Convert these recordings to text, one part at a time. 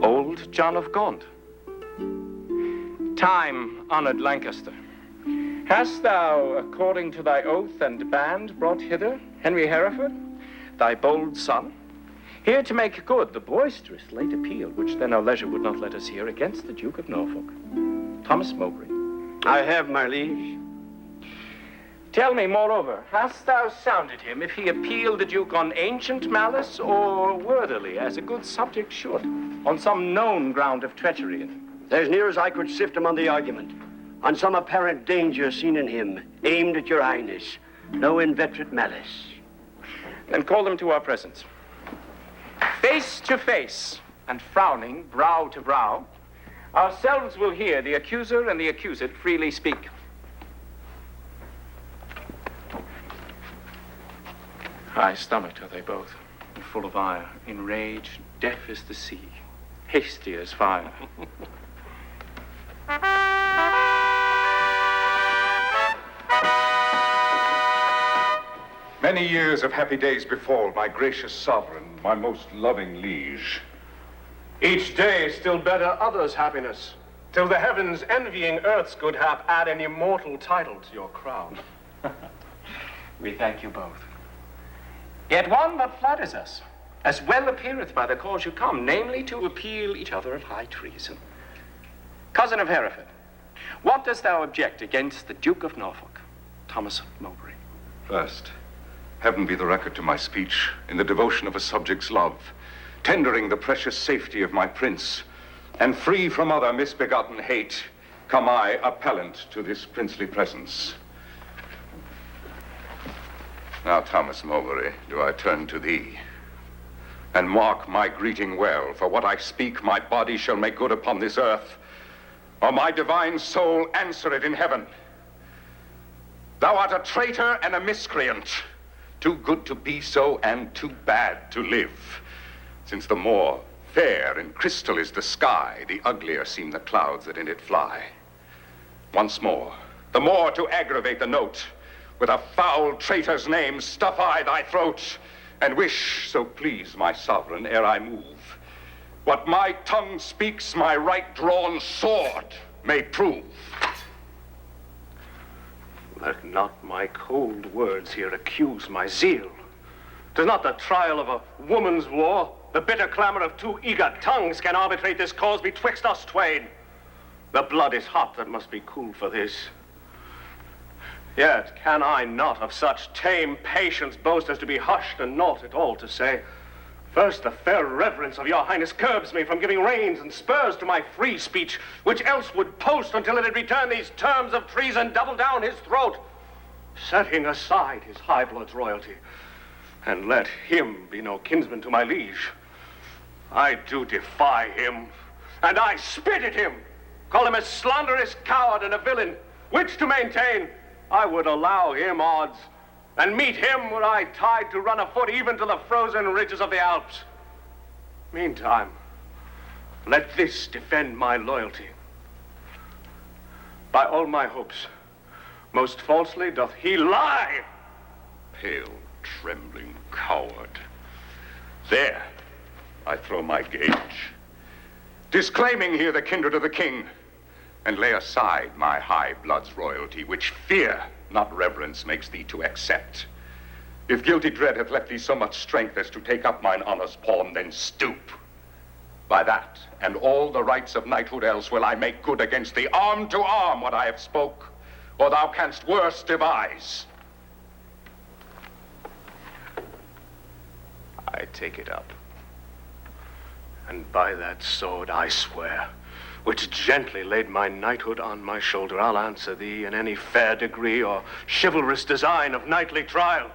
Old John of Gaunt. Time-honored Lancaster. Hast thou, according to thy oath and band, brought hither Henry Hereford, thy bold son, here to make good the boisterous late appeal, which then our leisure would not let us hear, against the Duke of Norfolk, Thomas Mowbray? I have, my liege. Tell me, moreover, hast thou sounded him if he appealed the Duke on ancient malice or worthily, as a good subject should, on some known ground of treachery in him? As near as I could sift him on the argument, on some apparent danger seen in him, aimed at your highness, no inveterate malice. Then call him to our presence. Face to face, and frowning brow to brow, ourselves will hear the accuser and the accused freely speak. High-stomached are they both, and full of ire, in rage, deaf as the sea, hasty as fire. Many years of happy days befall, my gracious sovereign, my most loving liege. Each day still better others' happiness, till the heavens, envying earth's good hap, add an immortal title to your crown. We thank you both. Yet one but flatters us, as well appeareth by the cause you come, namely to appeal each other of high treason. Cousin of Hereford, what dost thou object against the Duke of Norfolk, Thomas Mowbray? First, heaven be the record to my speech in the devotion of a subject's love, tendering the precious safety of my prince, and free from other misbegotten hate, come I, appellant to this princely presence. Now, Thomas Mowbray, do I turn to thee, and mark my greeting well, for what I speak my body shall make good upon this earth, or my divine soul answer it in heaven. Thou art a traitor and a miscreant, too good to be so and too bad to live, since the more fair and crystal is the sky, the uglier seem the clouds that in it fly. Once more, the more to aggravate the note, with a foul traitor's name stuff I thy throat, and wish, so please my sovereign, ere I move, what my tongue speaks my right drawn sword may prove. Let not my cold words here accuse my zeal. 'Tis not the trial of a woman's war. The bitter clamor of two eager tongues can arbitrate this cause betwixt us twain. The blood is hot that must be cooled for this. Yet can I not of such tame patience boast as to be hushed and naught at all to say. First, the fair reverence of your highness curbs me from giving reins and spurs to my free speech, which else would post until it had returned these terms of treason double down his throat, setting aside his high blood's royalty, and let him be no kinsman to my liege. I do defy him, and I spit at him, call him a slanderous coward and a villain, which to maintain, I would allow him odds, and meet him were I tied to run afoot even to the frozen ridges of the Alps. Meantime, let this defend my loyalty. By all my hopes, most falsely doth he lie. Pale, trembling coward. There, I throw my gage, disclaiming here the kindred of the king, and lay aside my high blood's royalty, which fear, not reverence, makes thee to accept. If guilty dread hath left thee so much strength as to take up mine honor's pawn, then stoop. By that, and all the rights of knighthood else, will I make good against thee, arm to arm, what I have spoke, or thou canst worse devise. I take it up, and by that sword I swear, which gently laid my knighthood on my shoulder, I'll answer thee in any fair degree or chivalrous design of knightly trial.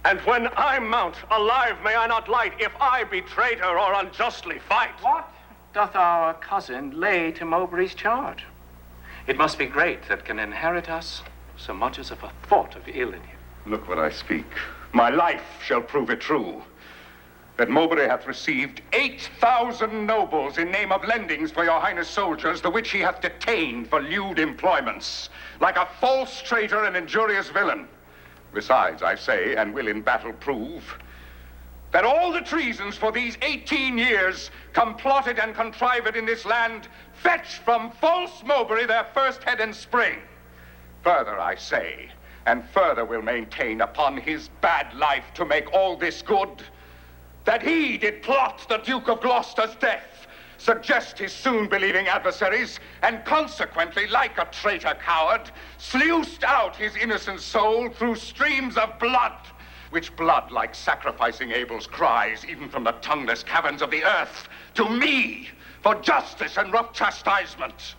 And when I mount, alive may I not light, if I be traitor or unjustly fight. What doth our cousin lay to Mowbray's charge? It must be great that can inherit us so much as of a thought of ill in him. Look what I speak. My life shall prove it true, that Mowbray hath received 8,000 nobles in name of lendings for your highness soldiers, the which he hath detained for lewd employments, like a false traitor and injurious villain. Besides, I say, and will in battle prove, that all the treasons for these 18 years come plotted and contrived in this land fetch from false Mowbray their first head and spring. Further, I say, and further will maintain upon his bad life to make all this good, that he did plot the Duke of Gloucester's death, suggest his soon-believing adversaries, and consequently, like a traitor coward, sluiced out his innocent soul through streams of blood, which blood, like sacrificing Abel's cries, even from the tongueless caverns of the earth, to me, for justice and rough chastisement.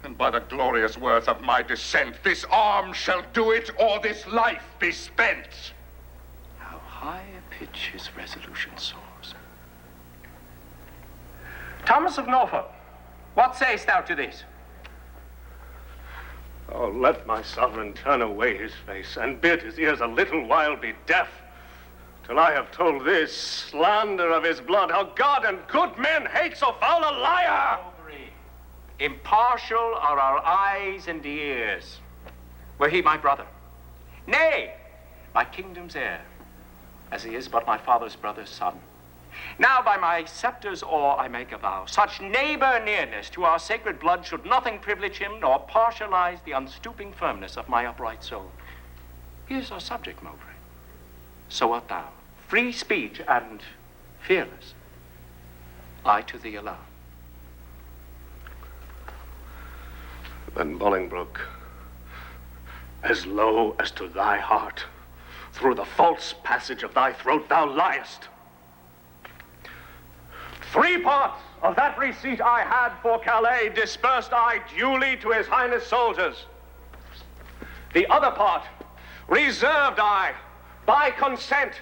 And by the glorious worth of my descent, this arm shall do it, or this life be spent. How high a pitch his resolution soars. Thomas of Norfolk, what sayest thou to this? Oh, let my sovereign turn away his face, and bid his ears a little while be deaf, till I have told this slander of his blood, how God and good men hate so foul a liar! Impartial are our eyes and ears. Were he my brother, nay, my kingdom's heir, as he is but my father's brother's son. Now by my scepter's awe I make a vow, such neighbor nearness to our sacred blood should nothing privilege him, nor partialize the unstooping firmness of my upright soul. Here's our subject, Mowbray. So art thou, free speech and fearless. I to thee allow. Then Bolingbroke, as low as to thy heart, through the false passage of thy throat thou liest. 3 parts of that receipt I had for Calais dispersed I duly to his highness soldiers. The other part reserved I by consent,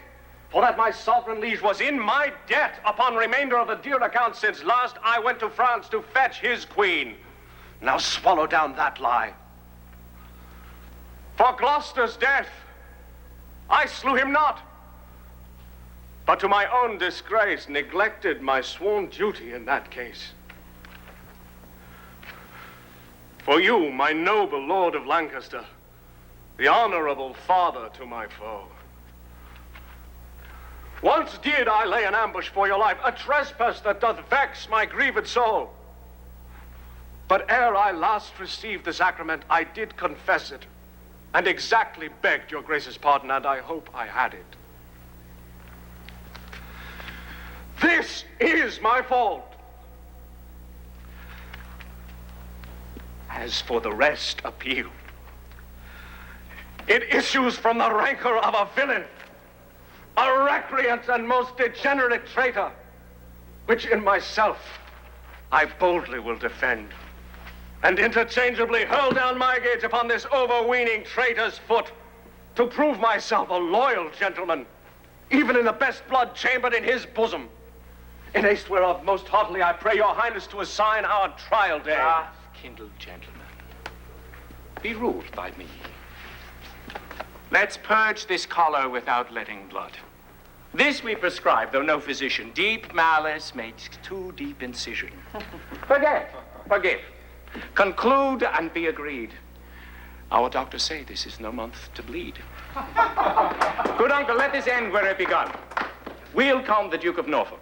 for that my sovereign liege was in my debt upon remainder of the dear account since last I went to France to fetch his queen. Now swallow down that lie. For Gloucester's death, I slew him not, but to my own disgrace neglected my sworn duty in that case. For you, my noble lord of Lancaster, the honorable father to my foe, once did I lay an ambush for your life, a trespass that doth vex my grieved soul. But ere I last received the sacrament, I did confess it, and exactly begged your grace's pardon, and I hope I had it. This is my fault. As for the rest appeal, it issues from the rancor of a villain, a recreant and most degenerate traitor, which in myself I boldly will defend, and interchangeably hurl down my gage upon this overweening traitor's foot, to prove myself a loyal gentleman, even in the best blood chambered in his bosom. In haste whereof most heartily I pray your highness to assign our trial day. Wrath kindled gentlemen, be ruled by me. Let's purge this collar without letting blood. This we prescribe, though no physician. Deep malice makes too deep incision. Forgive. Conclude and be agreed. Our doctors say this is no month to bleed. Good uncle, let this end where it begun. We'll come the Duke of Norfolk.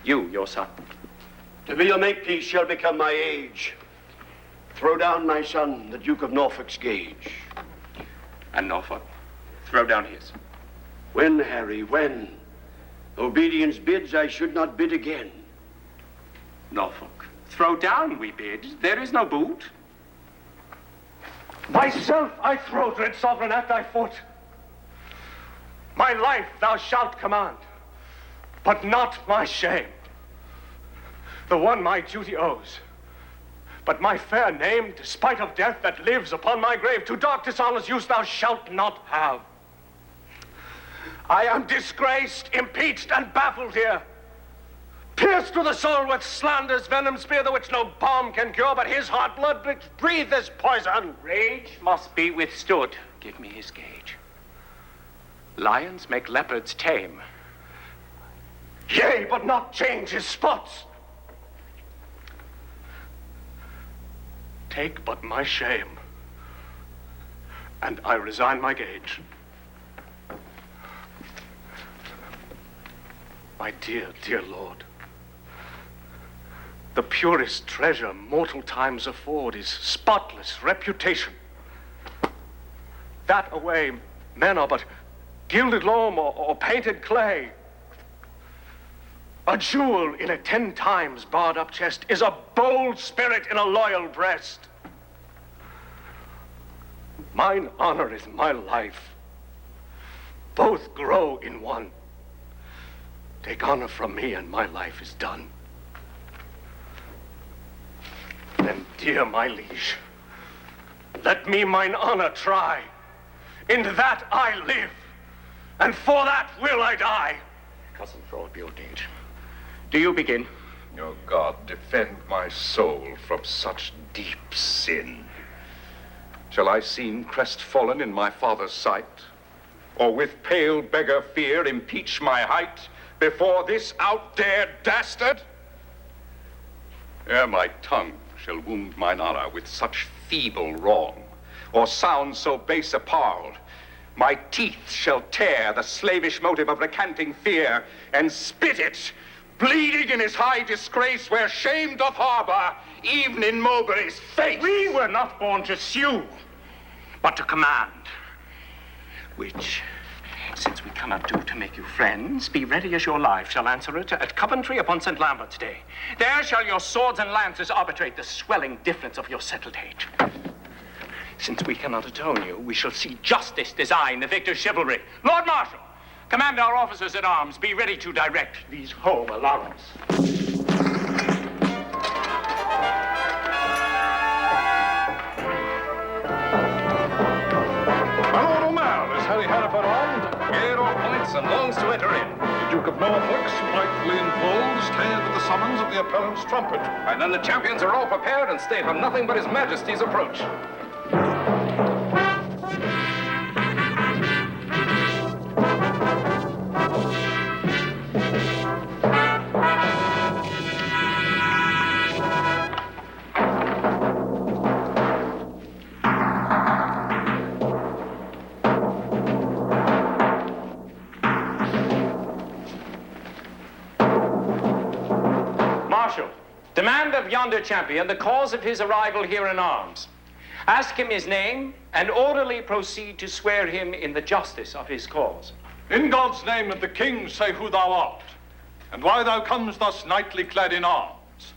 You, your son. To be a makepeace shall become my age. Throw down my son, the Duke of Norfolk's gage. And Norfolk, throw down his. When, Harry, when? Obedience bids, I should not bid again. Norfolk, throw down we bid. There is no boot. Myself I throw, dread sovereign, at thy foot. My life thou shalt command, but not my shame, the one my duty owes. But my fair name, despite of death that lives upon my grave, to dark dishonor's use thou shalt not have. I am disgraced, impeached, and baffled here, pierced to the soul with slander's venom spear, the which no balm can cure, but his heart blood which breatheth poison. Rage must be withstood. Give me his gage. Lions make leopards tame. Yea, but not change his spots. Take but my shame, and I resign my gage. My dear, dear Lord, the purest treasure mortal times afford is spotless reputation. That away, men are but gilded loam or painted clay. A jewel in a 10 times barred up chest is a bold spirit in a loyal breast. Mine honor is my life. Both grow in one. Take honor from me and my life is done. Then, dear my liege, let me mine honor try. In that I live, and for that will I die. Cousin Thorbeildade, do you begin? O God, defend my soul from such deep sin. Shall I seem crestfallen in my father's sight? Or with pale beggar fear impeach my height before this outdared dastard? Ere my tongue shall wound mine honor with such feeble wrong, or sound so base a parle, my teeth shall tear the slavish motive of recanting fear, and spit it, bleeding in his high disgrace, where shame doth harbor, even in Mowbray's face. We were not born to sue, but to command. Which, since we cannot do to make you friends, be ready as your life shall answer it at Coventry upon St. Lambert's Day. There shall your swords and lances arbitrate the swelling difference of your settled hate. Since we cannot atone you, we shall see justice design the victor's chivalry. Lord Marshal, command our officers at arms, be ready to direct these home alarums. My Lord O'Mall, is Harry Hereford armed? Gale points and longs to enter in. The Duke of Norfolk, sprightly and bold, stared at the summons of the appellant's trumpet. And then the champions are all prepared and stay for nothing but His Majesty's approach. Marshal, demand of yonder champion the cause of his arrival here in arms. Ask him his name, and orderly proceed to swear him in the justice of his cause. In God's name and the King, say who thou art, and why thou comest thus knightly clad in arms.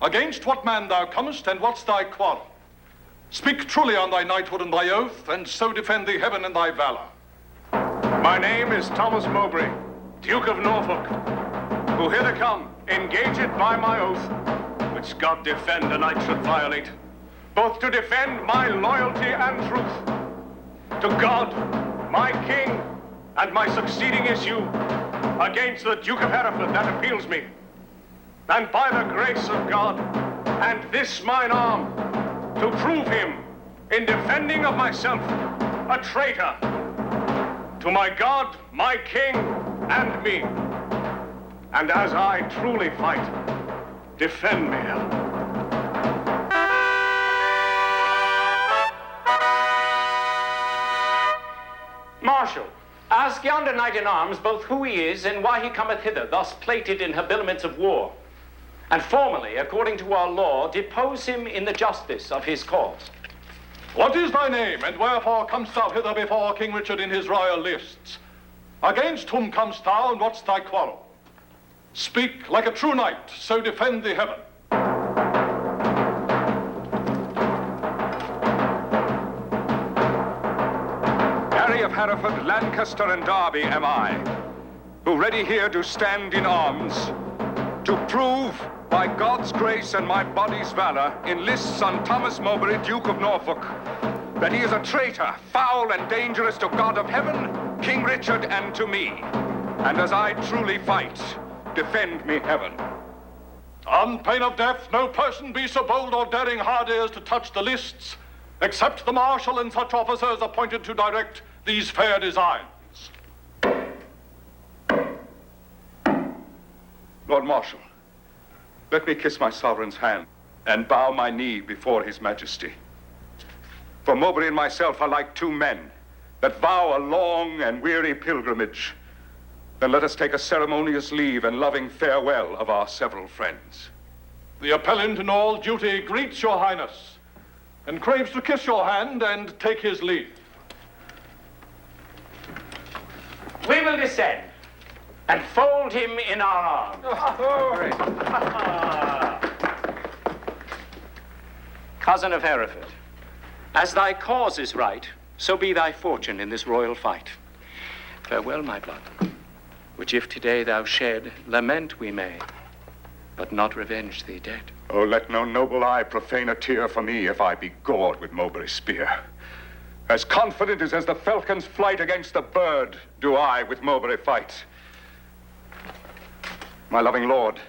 Against what man thou comest, and what's thy quarrel? Speak truly on thy knighthood and thy oath, and so defend thee heaven and thy valor. My name is Thomas Mowbray, Duke of Norfolk, who hither come, engaged by my oath, which God defend a knight should violate, both to defend my loyalty and truth, to God, my king, and my succeeding issue, against the Duke of Hereford that appeals me, and by the grace of God, and this mine arm, to prove him, in defending of myself, a traitor, to my God, my king, and me. And as I truly fight, defend me, Helen. Marshal, ask yonder knight in arms both who he is and why he cometh hither, thus plated in habiliments of war. And formally, according to our law, depose him in the justice of his cause. What is thy name, and wherefore comest thou hither before King Richard in his royal lists? Against whom comest thou, and what's thy quarrel? Speak like a true knight, so defend thee heaven. Harry of Hereford, Lancaster, and Derby am I, who ready here do stand in arms, to prove by God's grace and my body's valor in lists on Thomas Mowbray, Duke of Norfolk, that he is a traitor, foul and dangerous to God of heaven, King Richard, and to me. And as I truly fight, defend me heaven. On pain of death, no person be so bold or daring hardy as to touch the lists, except the marshal and such officers appointed to direct these fair designs. Lord Marshal, let me kiss my sovereign's hand and bow my knee before his majesty. For Mowbray and myself are like two men that vow a long and weary pilgrimage, Then let us take a ceremonious leave and loving farewell of our several friends. The appellant in all duty greets your highness, and craves to kiss your hand and take his leave. We will descend and fold him in our arms. Cousin of Hereford, as thy cause is right, so be thy fortune in this royal fight. Farewell, my blood, which if today thou shed, lament we may, but not revenge thee dead. Oh, let no noble eye profane a tear for me if I be gored with Mowbray's spear. As confident as the falcon's flight against the bird, do I with Mowbray fight. My loving lord,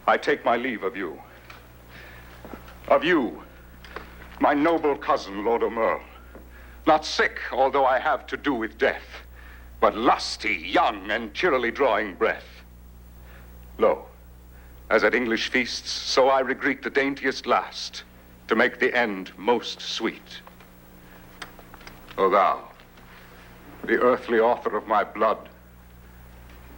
I take my leave of you. Of you, my noble cousin, Lord O'Merle. Not sick, although I have to do with death, but lusty, young, and cheerily drawing breath. Lo, as at English feasts, so I regreet the daintiest last, to make the end most sweet. O thou, the earthly author of my blood,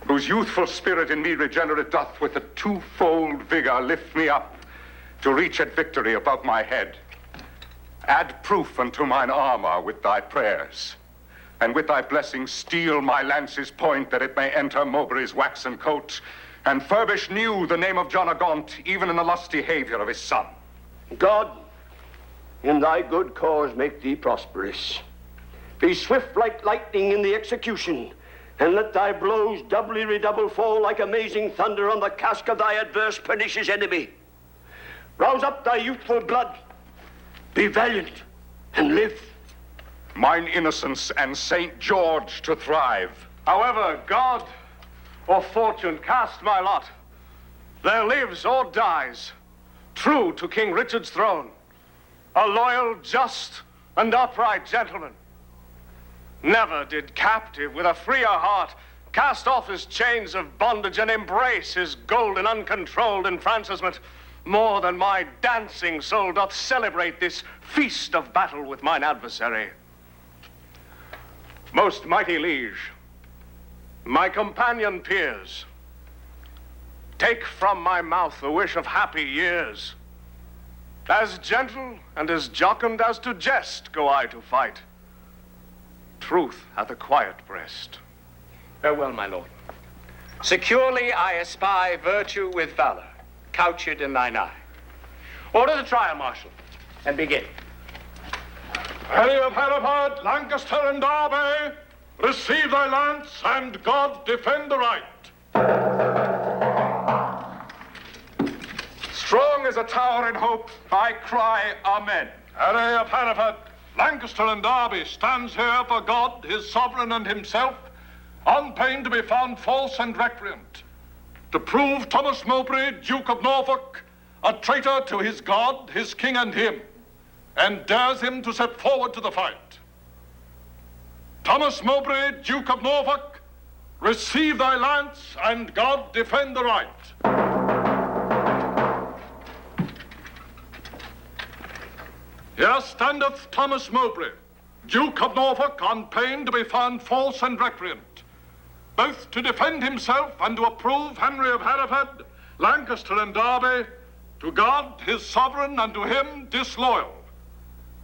whose youthful spirit in me regenerate doth with a twofold vigor lift me up to reach at victory above my head. Add proof unto mine armor with thy prayers, and with thy blessing steel my lance's point, that it may enter Mowbray's waxen coat, and furbish new the name of John a Gaunt, even in the lusty behavior of his son. God, in thy good cause make thee prosperous. Be swift like lightning in the execution, and let thy blows doubly redouble fall like amazing thunder on the casque of thy adverse pernicious enemy. Rouse up thy youthful blood. Be valiant and live. Mine innocence and St. George to thrive. However God or fortune cast my lot, there lives or dies, true to King Richard's throne, a loyal, just, and upright gentleman. Never did captive with a freer heart cast off his chains of bondage and embrace his golden, uncontrolled enfranchisement more than my dancing soul doth celebrate this feast of battle with mine adversary. Most mighty liege, my companion peers, take from my mouth the wish of happy years. As gentle and as jocund as to jest go I to fight. Truth hath a quiet breast. Farewell, my lord. Securely I espy virtue with valor, couched in thine eye. Order the trial, Marshal, and begin. Harry of Hereford, Lancaster, and Derby, receive thy lance, and God defend the right. Strong as a tower in hope, I cry amen. Harry of Hereford, Lancaster, and Derby stands here for God, his sovereign, and himself, on pain to be found false and recreant, to prove Thomas Mowbray, Duke of Norfolk, a traitor to his God, his king, and him, and dares him to set forward to the fight. Thomas Mowbray, Duke of Norfolk, receive thy lance, and God defend the right. Here standeth Thomas Mowbray, Duke of Norfolk, on pain to be found false and recreant, both to defend himself and to approve Henry of Hereford, Lancaster, and Derby, to God, his sovereign, and to him disloyal,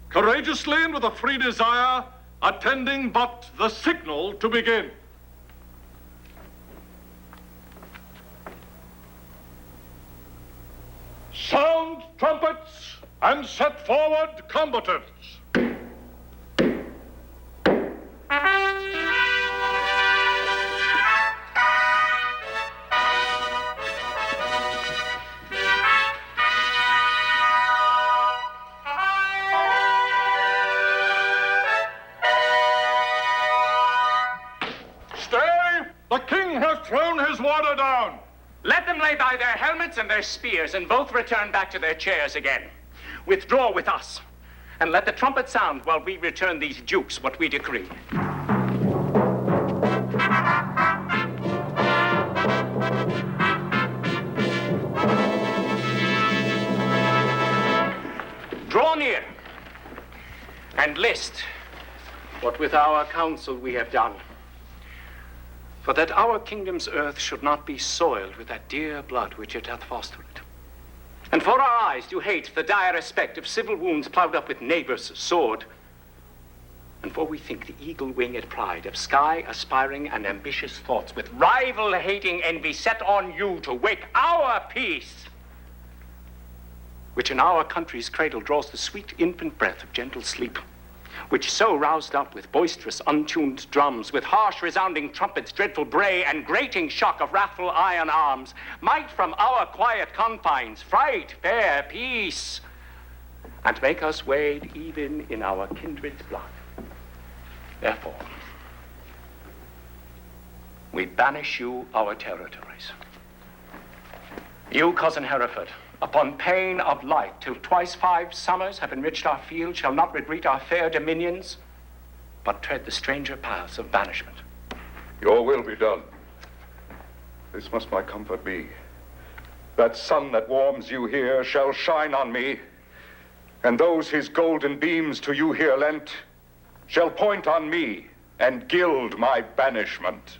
courageously and with a free desire, attending but the signal to begin. Sound trumpets and set forward combatants. Stay! The king has thrown his warder down. Let them lay by their helmets and their spears, and both return back to their chairs again. Withdraw with us, and let the trumpet sound while we return these dukes what we decree. Draw near, and list what with our counsel we have done. for that our kingdom's earth should not be soiled with that dear blood which it hath fostered. And for our eyes do hate the dire aspect of civil wounds ploughed up with neighbor's sword. And for we think the eagle-winged pride of sky-aspiring and ambitious thoughts with rival-hating envy set on you to wake our peace, which in our country's cradle draws the sweet infant breath of gentle sleep, which so roused up with boisterous untuned drums, with harsh resounding trumpets, dreadful bray, and grating shock of wrathful iron arms, might from our quiet confines fright fair peace, and make us wade even in our kindred's blood. Therefore, we banish you our territories. You, cousin Hereford, upon pain of life, till twice 5 summers have enriched our field, shall not regret our fair dominions, but tread the stranger paths of banishment. Your will be done. This must my comfort be. That sun that warms you here shall shine on me, and those his golden beams to you here lent shall point on me and gild my banishment.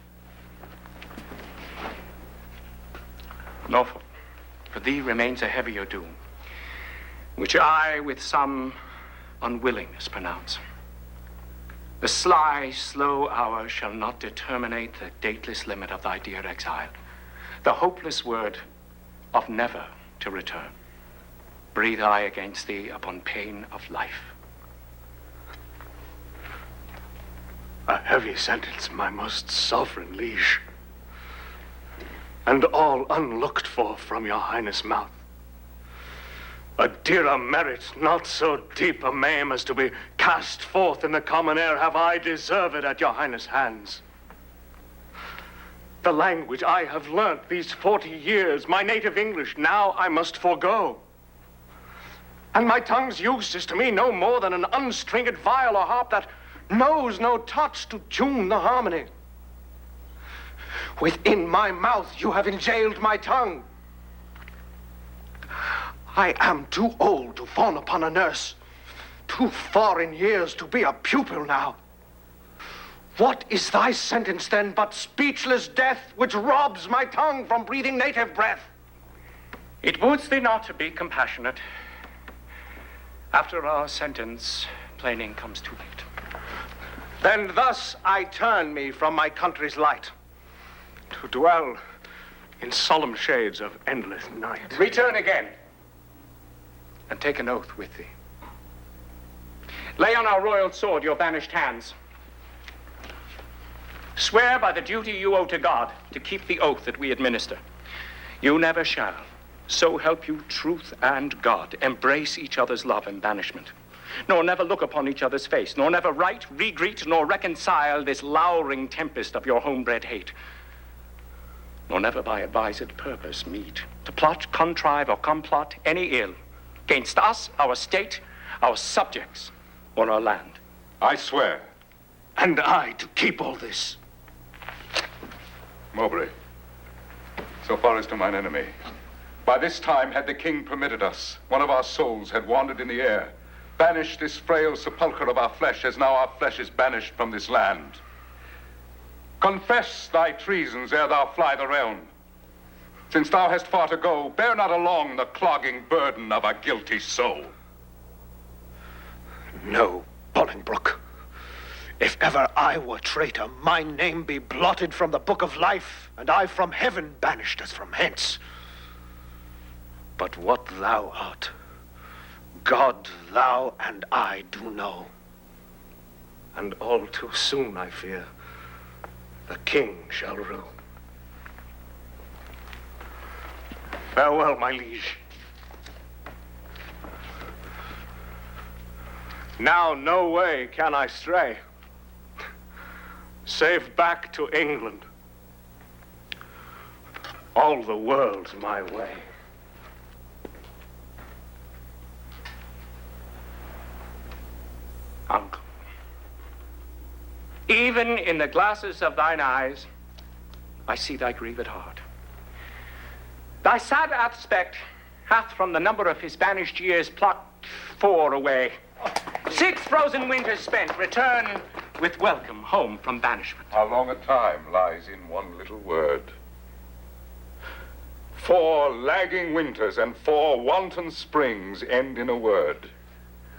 Lawful, for thee remains a heavier doom, which I with some unwillingness pronounce. The sly, slow hour shall not determinate the dateless limit of thy dear exile, the hopeless word of never to return. Breathe I against thee upon pain of life. A heavy sentence, my most sovereign liege, and all unlooked for from your highness' mouth. A dearer merit, not so deep a maim as to be cast forth in the common air, have I deserved at your highness' hands. The language I have learnt these 40 years, my native English, now I must forego. And my tongue's use is to me no more than an unstringed viol or harp that knows no touch to tune the harmony. Within my mouth you have enjailed my tongue. I am too old to fawn upon a nurse, too far in years to be a pupil now. What is thy sentence then but speechless death, which robs my tongue from breathing native breath? It woods thee not to be compassionate. After our sentence, plaining comes too late. Then thus I turn me from my country's light, to dwell in solemn shades of endless night. Return again, and take an oath with thee. Lay on our royal sword your banished hands. Swear by the duty you owe to God to keep the oath that we administer. You never shall, so help you truth and God, embrace each other's love and banishment, nor never look upon each other's face, nor never write, regreet, nor reconcile this lowering tempest of your homebred hate, nor never by advised purpose meet to plot, contrive, or complot any ill against us, our state, our subjects, or our land. I swear. And I to keep all this. Mowbray, so far as to mine enemy, by this time had the king permitted us, one of our souls had wandered in the air, banished this frail sepulchre of our flesh, as now our flesh is banished from this land. Confess thy treasons ere thou fly the realm. Since thou hast far to go, bear not along the clogging burden of a guilty soul. No, Bolingbroke. If ever I were traitor, my name be blotted from the book of life, and I from heaven banished as from hence. But what thou art, God, thou, and I do know. And all too soon, I fear, the king shall rule. Farewell, my liege. Now no way can I stray, save back to England. All the world's my way. Uncle, even in the glasses of thine eyes, I see thy grieved heart. Thy sad aspect hath from the number of his banished years plucked 4 away. 6 frozen winters spent, return with welcome home from banishment. How long a time lies in one little word? 4 lagging winters and 4 wanton springs end in a word.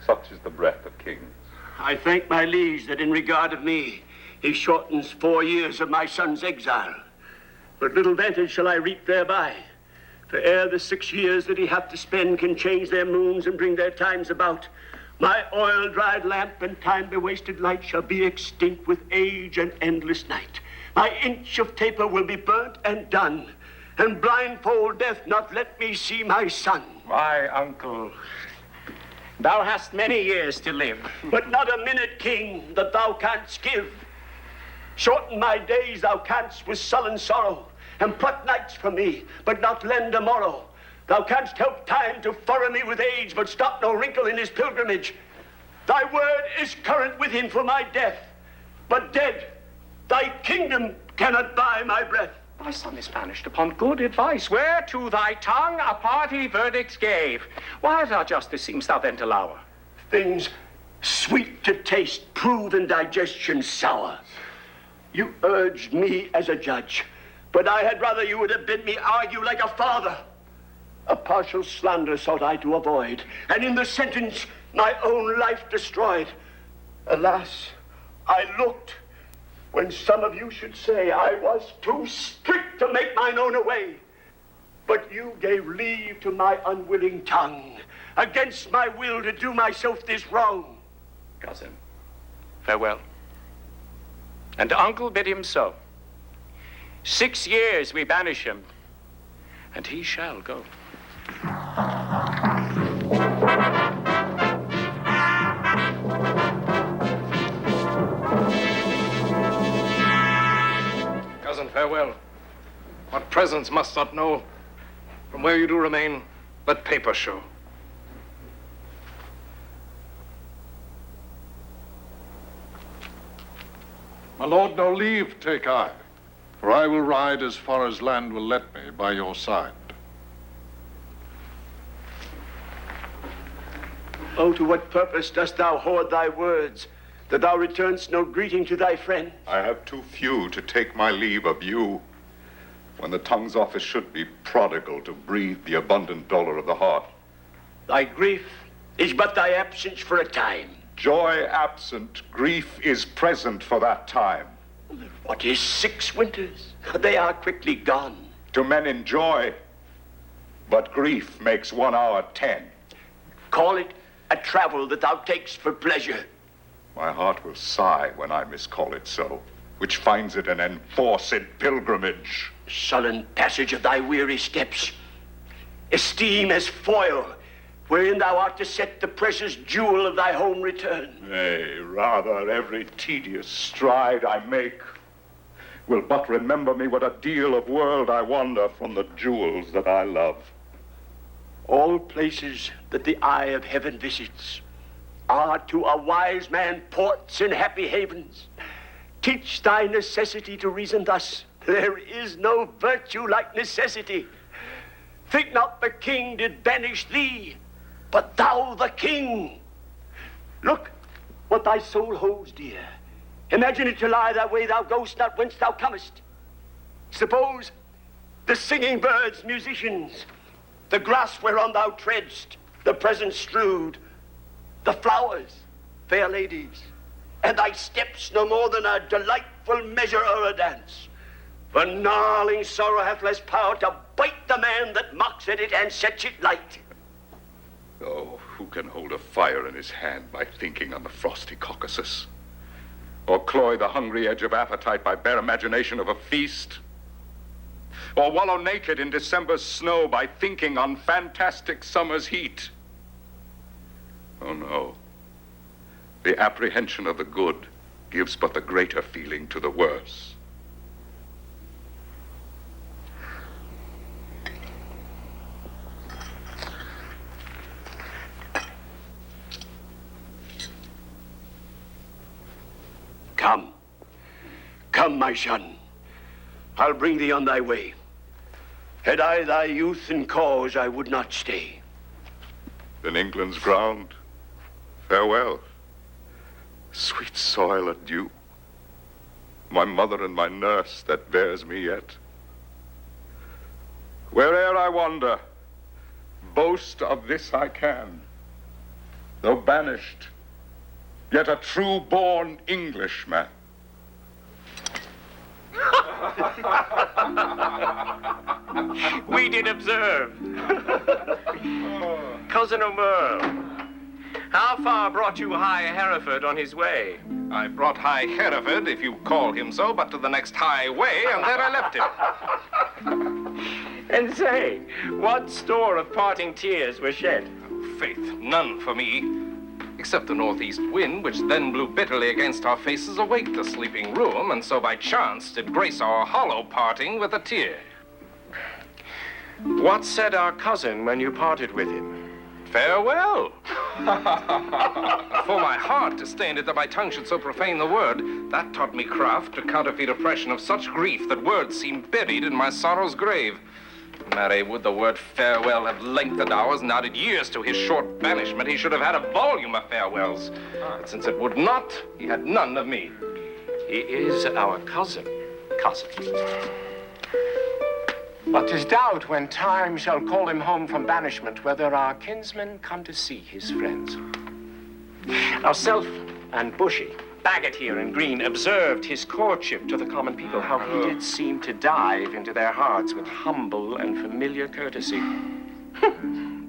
Such is the breath of kings. I thank my liege that in regard of me, he shortens 4 years of my son's exile. But little vantage shall I reap thereby. For ere the 6 years that he hath to spend can change their moons and bring their times about, my oil-dried lamp and time-bewasted light shall be extinct with age and endless night. My inch of taper will be burnt and done, and blindfold death not let me see my son. My uncle, thou hast many years to live. But not a minute, king, that thou canst give. Shorten my days thou canst with sullen sorrow, and pluck nights from me, but not lend a morrow. Thou canst help time to furrow me with age, but stop no wrinkle in his pilgrimage. Thy word is current with him for my death, but dead, thy kingdom cannot buy my breath. Thy son is banished upon good advice, where to thy tongue a party verdict gave. Why at our justice seemst thou then to lour? Things sweet to taste prove in digestion sour. You urged me as a judge, but I had rather you would have bid me argue like a father. A partial slander sought I to avoid, and in the sentence my own life destroyed. Alas, I looked when some of you should say I was too strict to make mine own away. But you gave leave to my unwilling tongue, against my will to do myself this wrong. Cousin, farewell. And uncle bid him so. 6 years we banish him, and he shall go. Cousin, farewell. What presence must not know. From where you do remain, let paper show. My lord, no leave take I, for I will ride as far as land will let me by your side. Oh, to what purpose dost thou hoard thy words, that thou returnst no greeting to thy friend? I have too few to take my leave of you, when the tongue's office should be prodigal to breathe the abundant dolour of the heart. Thy grief is but thy absence for a time. Joy absent, grief is present for that time. What is 6 winters? They are quickly gone. To men in joy, but grief makes 1 hour 10. Call it a travel that thou takest for pleasure. My heart will sigh when I miscall it so, which finds it an enforced pilgrimage. Sullen passage of thy weary steps. Esteem as foil, wherein thou art to set the precious jewel of thy home return. Nay, rather every tedious stride I make will but remember me what a deal of world I wander from the jewels that I love. All places that the eye of heaven visits are to a wise man ports and happy havens. Teach thy necessity to reason thus. There is no virtue like necessity. Think not the king did banish thee, but thou the king. Look what thy soul holds dear. Imagine it to lie that way thou goest not whence thou comest. Suppose the singing birds, musicians, the grass whereon thou treadst, the presents strewed, the flowers, fair ladies, and thy steps no more than a delightful measure or a dance. For gnarling sorrow hath less power to bite the man that mocks at it and sets it light. Oh, who can hold a fire in his hand by thinking on the frosty Caucasus? Or cloy the hungry edge of appetite by bare imagination of a feast? Or wallow naked in December's snow by thinking on fantastic summer's heat? Oh, no. The apprehension of the good gives but the greater feeling to the worse. Come. Come, my son. I'll bring thee on thy way. Had I thy youth and cause, I would not stay. Then England's ground, farewell. Sweet soil and dew, my mother and my nurse that bears me yet. Where'er I wander, boast of this I can. Though banished, yet a true-born Englishman. We did observe. Cousin O'Merle, how far brought you High Hereford on his way? I brought High Hereford, if you call him so, but to the next highway, and there I left him. And say, what store of parting tears were shed? Faith, none for me. Except the northeast wind, which then blew bitterly against our faces, awaked the sleeping room, and so by chance did grace our hollow parting with a tear. What said our cousin when you parted with him? Farewell. For my heart disdained it that my tongue should so profane the word, that taught me craft to counterfeit oppression of such grief that words seemed buried in my sorrow's grave. Marry, would the word farewell have lengthened hours and added years to his short banishment, he should have had a volume of farewells. But since it would not, he had none of me. He is our cousin. But 'tis doubt when time shall call him home from banishment whether our kinsman come to see his friends. Ourself and Bushy, Bagot here and Green, observed his courtship to the common people, how he did seem to dive into their hearts with humble and familiar courtesy.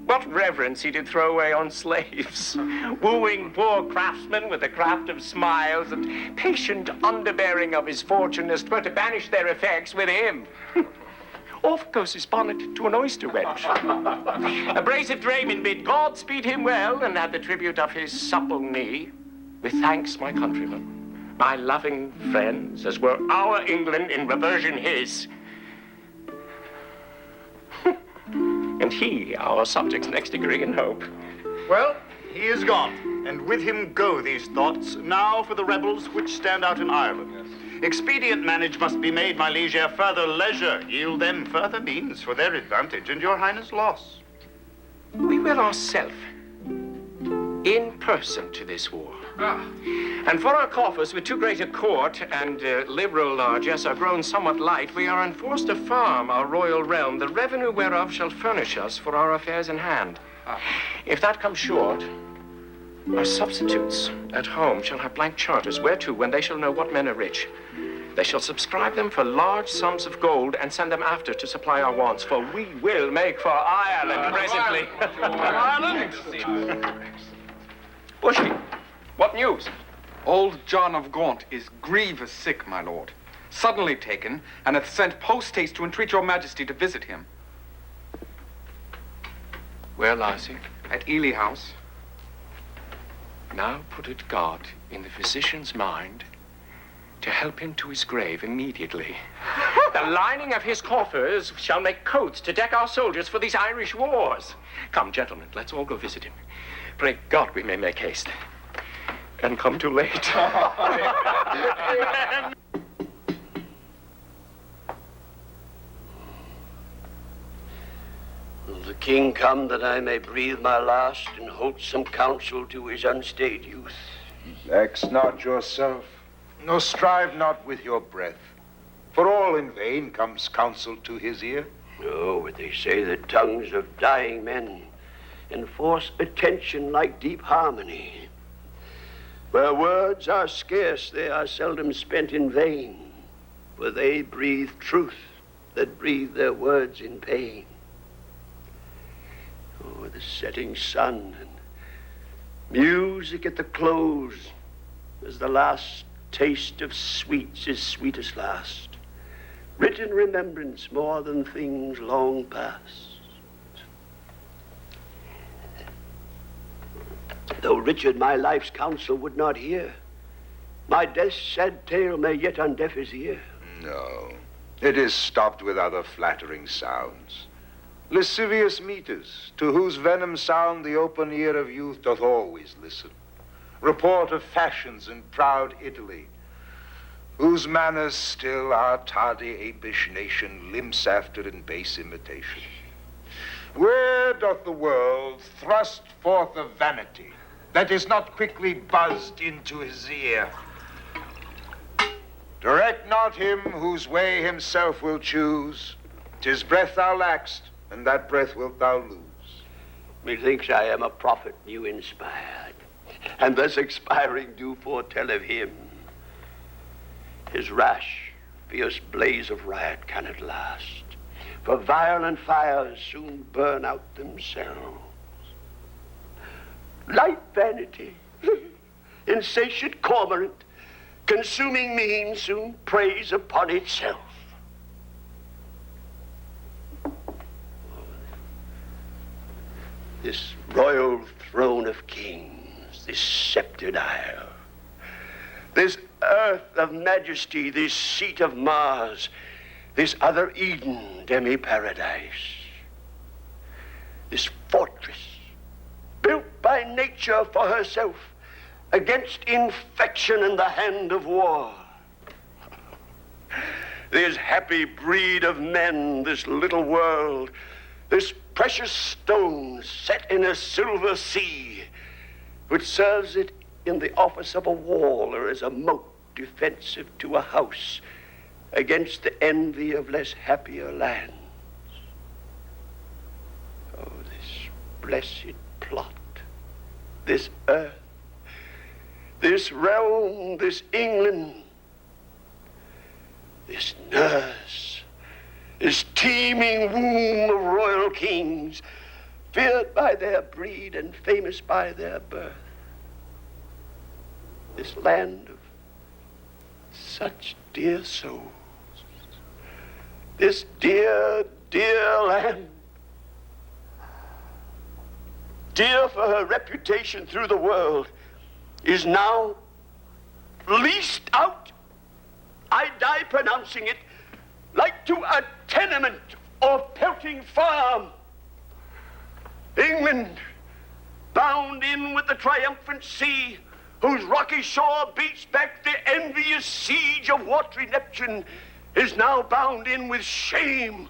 What reverence he did throw away on slaves, wooing poor craftsmen with the craft of smiles and patient underbearing of his fortune as 'twere to banish their effects with him. Off goes his bonnet to an oyster wench. A braced drayman bid God speed him well, and had the tribute of his supple knee. With thanks, my countrymen, my loving friends, as were our England in reversion his. And he, our subject's next degree in hope. Well, he is gone, and with him go these thoughts. Now for the rebels which stand out in Ireland. Expedient manage must be made, my liege, ere further leisure yield them further means for their advantage and your highness' loss. We will ourself in person to this war. And for our coffers, with too great a court and liberal largesse are grown somewhat light, we are enforced to farm our royal realm, the revenue whereof shall furnish us for our affairs in hand. If that come short, our substitutes at home shall have blank charters, whereto, when they shall know what men are rich, they shall subscribe them for large sums of gold and send them after to supply our wants, for we will make for Ireland presently. Ireland? Bushy, what news? Old John of Gaunt is grievous sick, my lord. Suddenly taken, and hath sent post-haste to entreat your majesty to visit him. Where lies he? At Ely House. Now put it God in the physician's mind to help him to his grave immediately. The lining of his coffers shall make coats to deck our soldiers for these Irish wars. Come, gentlemen, let's all go visit him. Pray God we may make haste and come too late. Will the king come that I may breathe my last and hold some counsel to his unstayed youth? Vex not yourself, nor strive not with your breath, for all in vain comes counsel to his ear. No, but they say the tongues of dying men enforce attention like deep harmony. Where words are scarce, they are seldom spent in vain, for they breathe truth that breathe their words in pain. Oh, the setting sun and music at the close, as the last taste of sweets is sweetest last, written remembrance more than things long past. Though Richard my life's counsel would not hear, my death's sad tale may yet undeaf his ear. No, it is stopped with other flattering sounds. Lascivious meters, to whose venom sound the open ear of youth doth always listen. Report of fashions in proud Italy, whose manners still our tardy apish nation limps after in base imitation. Where doth the world thrust forth of vanity that is not quickly buzzed into his ear. Direct not him whose way himself will choose. 'Tis breath thou lackst, and that breath wilt thou lose. Methinks I am a prophet you inspired, and thus expiring do foretell of him. His rash, fierce blaze of riot cannot last, for violent fires soon burn out themselves. Light vanity, insatiate cormorant, consuming mean soon preys upon itself. This royal throne of kings, this sceptered isle, this earth of majesty, this seat of Mars, this other Eden, demi-paradise, this fortress built by nature for herself against infection and the hand of war. This happy breed of men, this little world, this precious stone set in a silver sea, which serves it in the office of a wall or as a moat defensive to a house against the envy of less happier lands. Oh, this blessed plot, this earth, this realm, this England, this nurse, this teeming womb of royal kings, feared by their breed and famous by their birth. This land of such dear souls, this dear, dear land, dear for her reputation through the world, is now leased out. I die pronouncing it, like to a tenement or pelting farm. England, bound in with the triumphant sea, whose rocky shore beats back the envious siege of watery Neptune, is now bound in with shame,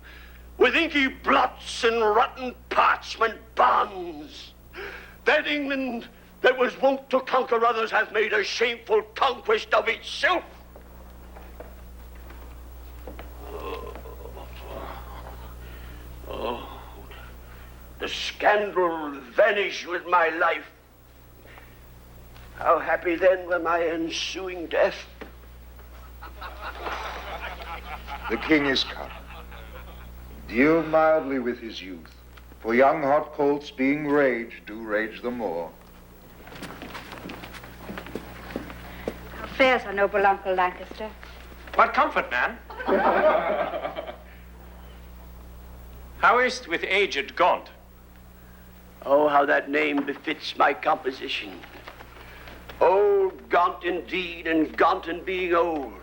with inky blots and rotten parchment bonds. That England that was wont to conquer others hath made a shameful conquest of itself. Oh, the scandal vanished with my life. How happy then were my ensuing death. The king is come. Deal mildly with his youth, for young hot colts being rage do rage the more. How fares our noble Uncle Lancaster? What comfort, man? How is't with aged Gaunt? Oh, how that name befits my composition. Old Gaunt indeed, and Gaunt in being old.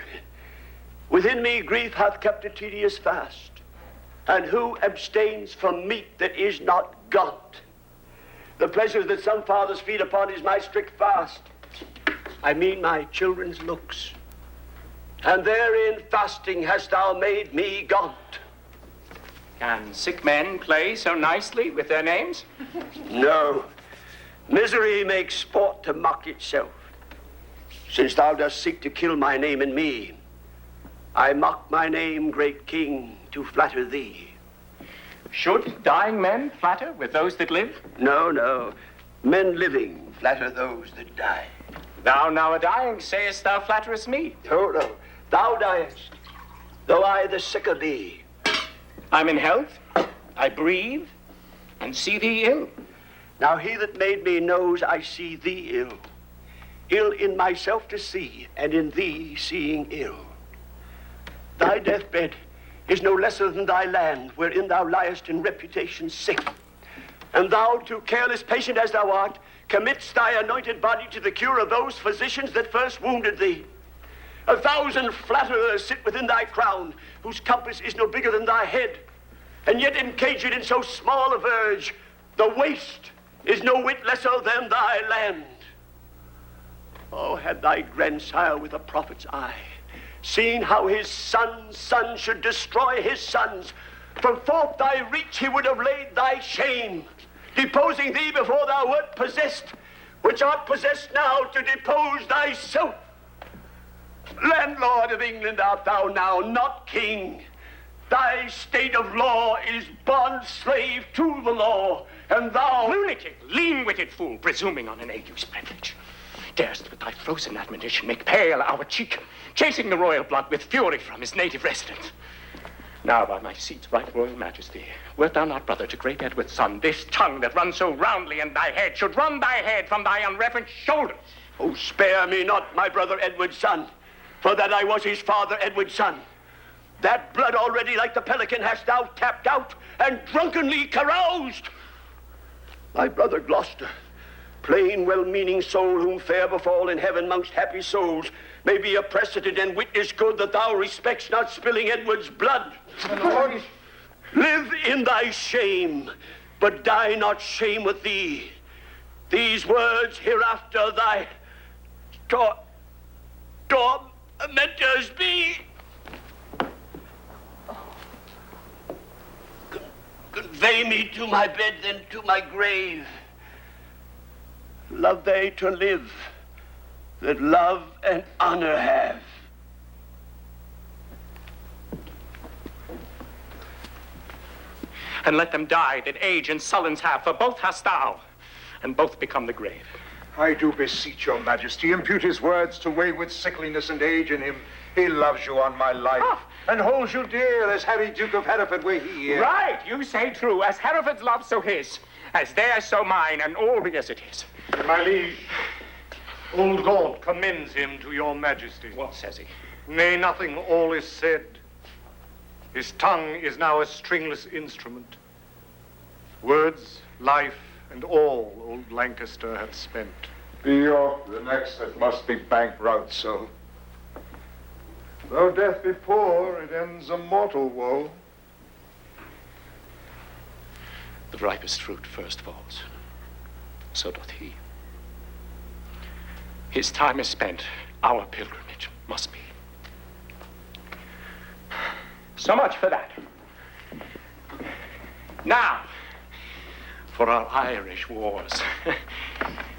Within me grief hath kept a tedious fast, and who abstains from meat that is not gaunt? The pleasures that some fathers feed upon is my strict fast. I mean my children's looks, and therein fasting hast thou made me gaunt. Can sick men play so nicely with their names? No. Misery makes sport to mock itself. Since thou dost seek to kill my name and me, I mock my name, great king, to flatter thee. Should dying men flatter with those that live? No, no. Men living flatter those that die. Thou now a dying, sayest thou flatterest me? No, no. Thou diest, though I the sicker be. I'm in health, I breathe, and see thee ill. Now he that made me knows I see thee ill. Ill in myself to see, and in thee seeing ill. Thy deathbed is no lesser than thy land, wherein thou liest in reputation sick. And thou, too careless patient as thou art, commits thy anointed body to the cure of those physicians that first wounded thee. 1,000 flatterers sit within thy crown, whose compass is no bigger than thy head, and yet encaged in so small a verge, the waste is no whit lesser than thy land. Oh, had thy grandsire with a prophet's eye seen how his son's son should destroy his sons, from forth thy reach he would have laid thy shame, deposing thee before thou wert possessed which art possessed now to depose thyself. Landlord of England art thou now, not king. Thy state of law is bond slave to the law, and thou... Lunatic, lean-witted fool, presuming on an ague's privilege. Darest with thy frozen admonition make pale our cheek, chasing the royal blood with fury from his native residence. Now, by my seat's right royal majesty, wert thou not brother to great Edward's son, this tongue that runs so roundly in thy head should run thy head from thy unreverent shoulders. Oh, spare me not, my brother Edward's son, for that I was his father Edward's son. That blood already like the pelican hast thou tapped out and drunkenly caroused. My brother Gloucester, plain well-meaning soul, whom fair befall in heaven mongst happy souls, may be a precedent and witness good that thou respects not spilling Edward's blood. Live in thy shame, but die not shame with thee. These words hereafter thy tormentors be. Convey me to my bed, then to my grave. Love they to live, that love and honor have. And let them die that age and sullens have, for both hast thou, and both become the grave. I do beseech your majesty, impute his words to wayward sickliness and age in him. He loves you on my life, and holds you dear as Harry Duke of Hereford were he. Right, you say true. As Hereford's love, so his. As theirs, so mine, and all be as it is. My liege, old Gaunt commends him to your majesty. What says he? Nay, nothing, all is said. His tongue is now a stringless instrument. Words, life, and all old Lancaster hath spent. Be York the next that must be bankrupt so. Though death be poor, it ends a mortal woe. The ripest fruit first falls. So doth he. His time is spent. Our pilgrimage must be. So much for that. Now, for our Irish wars.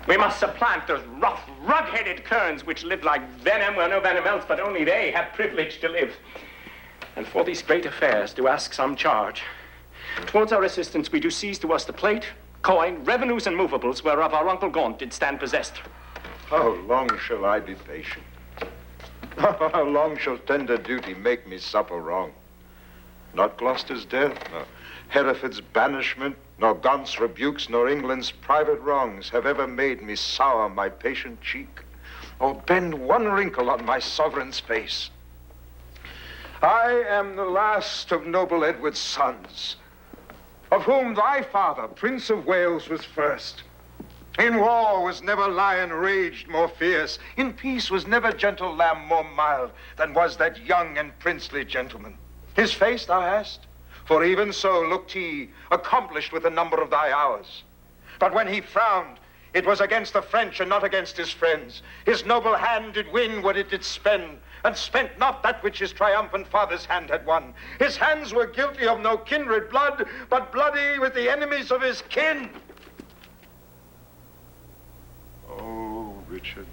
We must supplant those rough, rug-headed kerns which live like venom where no venom else, but only they have privilege to live. And for these great affairs do ask some charge. Towards our assistance we do seize to us the plate, coin, revenues, and movables whereof our Uncle Gaunt did stand possessed. How long shall I be patient? How long shall tender duty make me suffer wrong? Not Gloucester's death, nor Hereford's banishment, nor Gaunt's rebukes, nor England's private wrongs have ever made me sour my patient cheek, or bend one wrinkle on my sovereign's face. I am the last of noble Edward's sons, of whom thy father, Prince of Wales, was first. In war was never lion raged more fierce, in peace was never gentle lamb more mild than was that young and princely gentleman. His face thou hast? For even so looked he, accomplished with the number of thy hours. But when he frowned, it was against the French and not against his friends. His noble hand did win what it did spend, and spent not that which his triumphant father's hand had won. His hands were guilty of no kindred blood, but bloody with the enemies of his kin. Oh, Richard.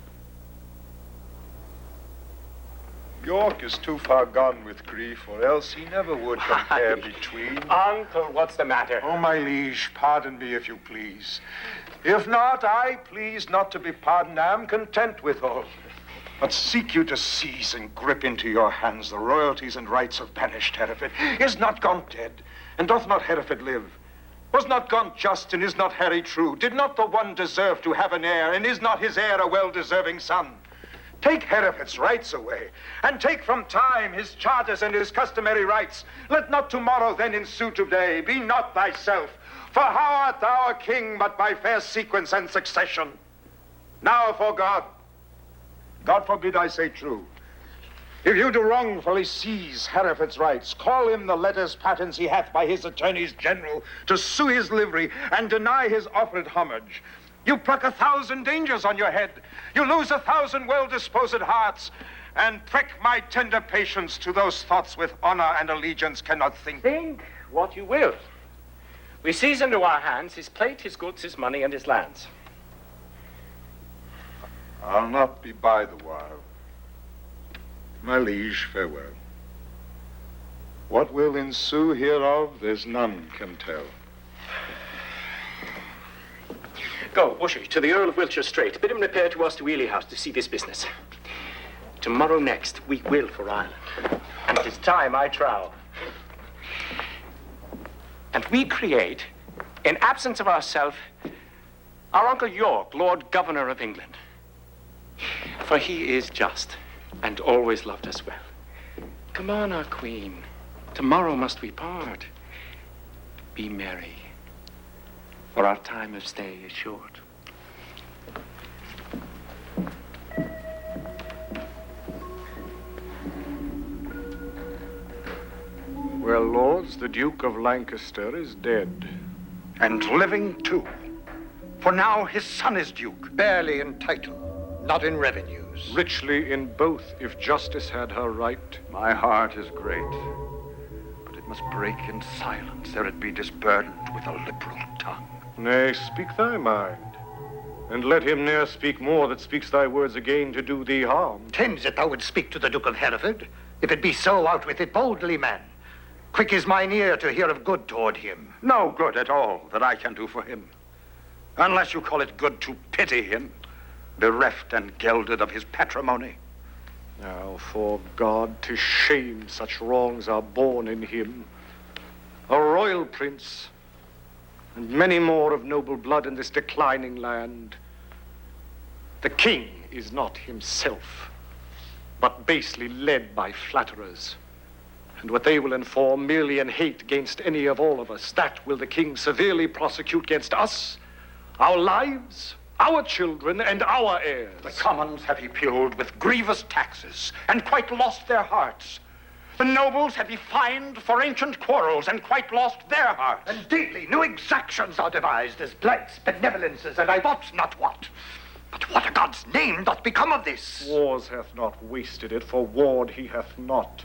York is too far gone with grief, or else he never would compare between. Uncle, what's the matter? Oh, my liege, pardon me if you please. If not, I please not to be pardoned, am content withal. But seek you to seize and grip into your hands the royalties and rights of banished Hereford. Is not Gaunt dead, and doth not Hereford live? Was not Gaunt just, and is not Harry true? Did not the one deserve to have an heir, and is not his heir a well-deserving son? Take Hereford's rights away, and take from time his charters and his customary rights. Let not tomorrow then ensue today. Be not thyself, for how art thou a king but by fair sequence and succession? Now for God, God forbid I say true, if you do wrongfully seize Hereford's rights, call him the letters patents he hath by his attorneys general to sue his livery and deny his offered homage, you pluck 1,000 dangers on your head. You lose 1,000 well-disposed hearts, and prick my tender patience to those thoughts with honor and allegiance cannot think. Think what you will. We seize into our hands his plate, his goods, his money, and his lands. I'll not be by the while. My liege, farewell. What will ensue hereof, there's none can tell. Go, Bushy, to the Earl of Wiltshire straight. Bid him repair to us to Ely House to see this business. Tomorrow next, we will for Ireland. And 'tis time, I trow. And we create, in absence of ourself, our Uncle York, Lord Governor of England. For he is just, and always loved us well. Come on, our queen. Tomorrow must we part. Be merry, for our time of stay is short. Well, lords, the Duke of Lancaster is dead. And living too. For now his son is Duke. Barely in title, not in revenues. Richly in both, if justice had her right. My heart is great, but it must break in silence ere it be disburdened with a liberal tongue. Nay, speak thy mind, and let him ne'er speak more that speaks thy words again to do thee harm. Tends it thou would speak to the Duke of Hereford. If it be so, out with it boldly, man. Quick is mine ear to hear of good toward him. No good at all that I can do for him. Unless you call it good to pity him, bereft and gelded of his patrimony. Now, for God, 'tis shame such wrongs are born in him. A royal prince, and many more of noble blood in this declining land. The king is not himself, but basely led by flatterers. And what they will inform merely in hate against any of all of us, that will the king severely prosecute against us, our lives, our children, and our heirs. The commons have he pilled with grievous taxes, and quite lost their hearts. The nobles have he fined for ancient quarrels, and quite lost their hearts. And daily new exactions are devised as blights, benevolences, and I wot not what. But what a God's name doth become of this? Wars hath not wasted it, for warred he hath not,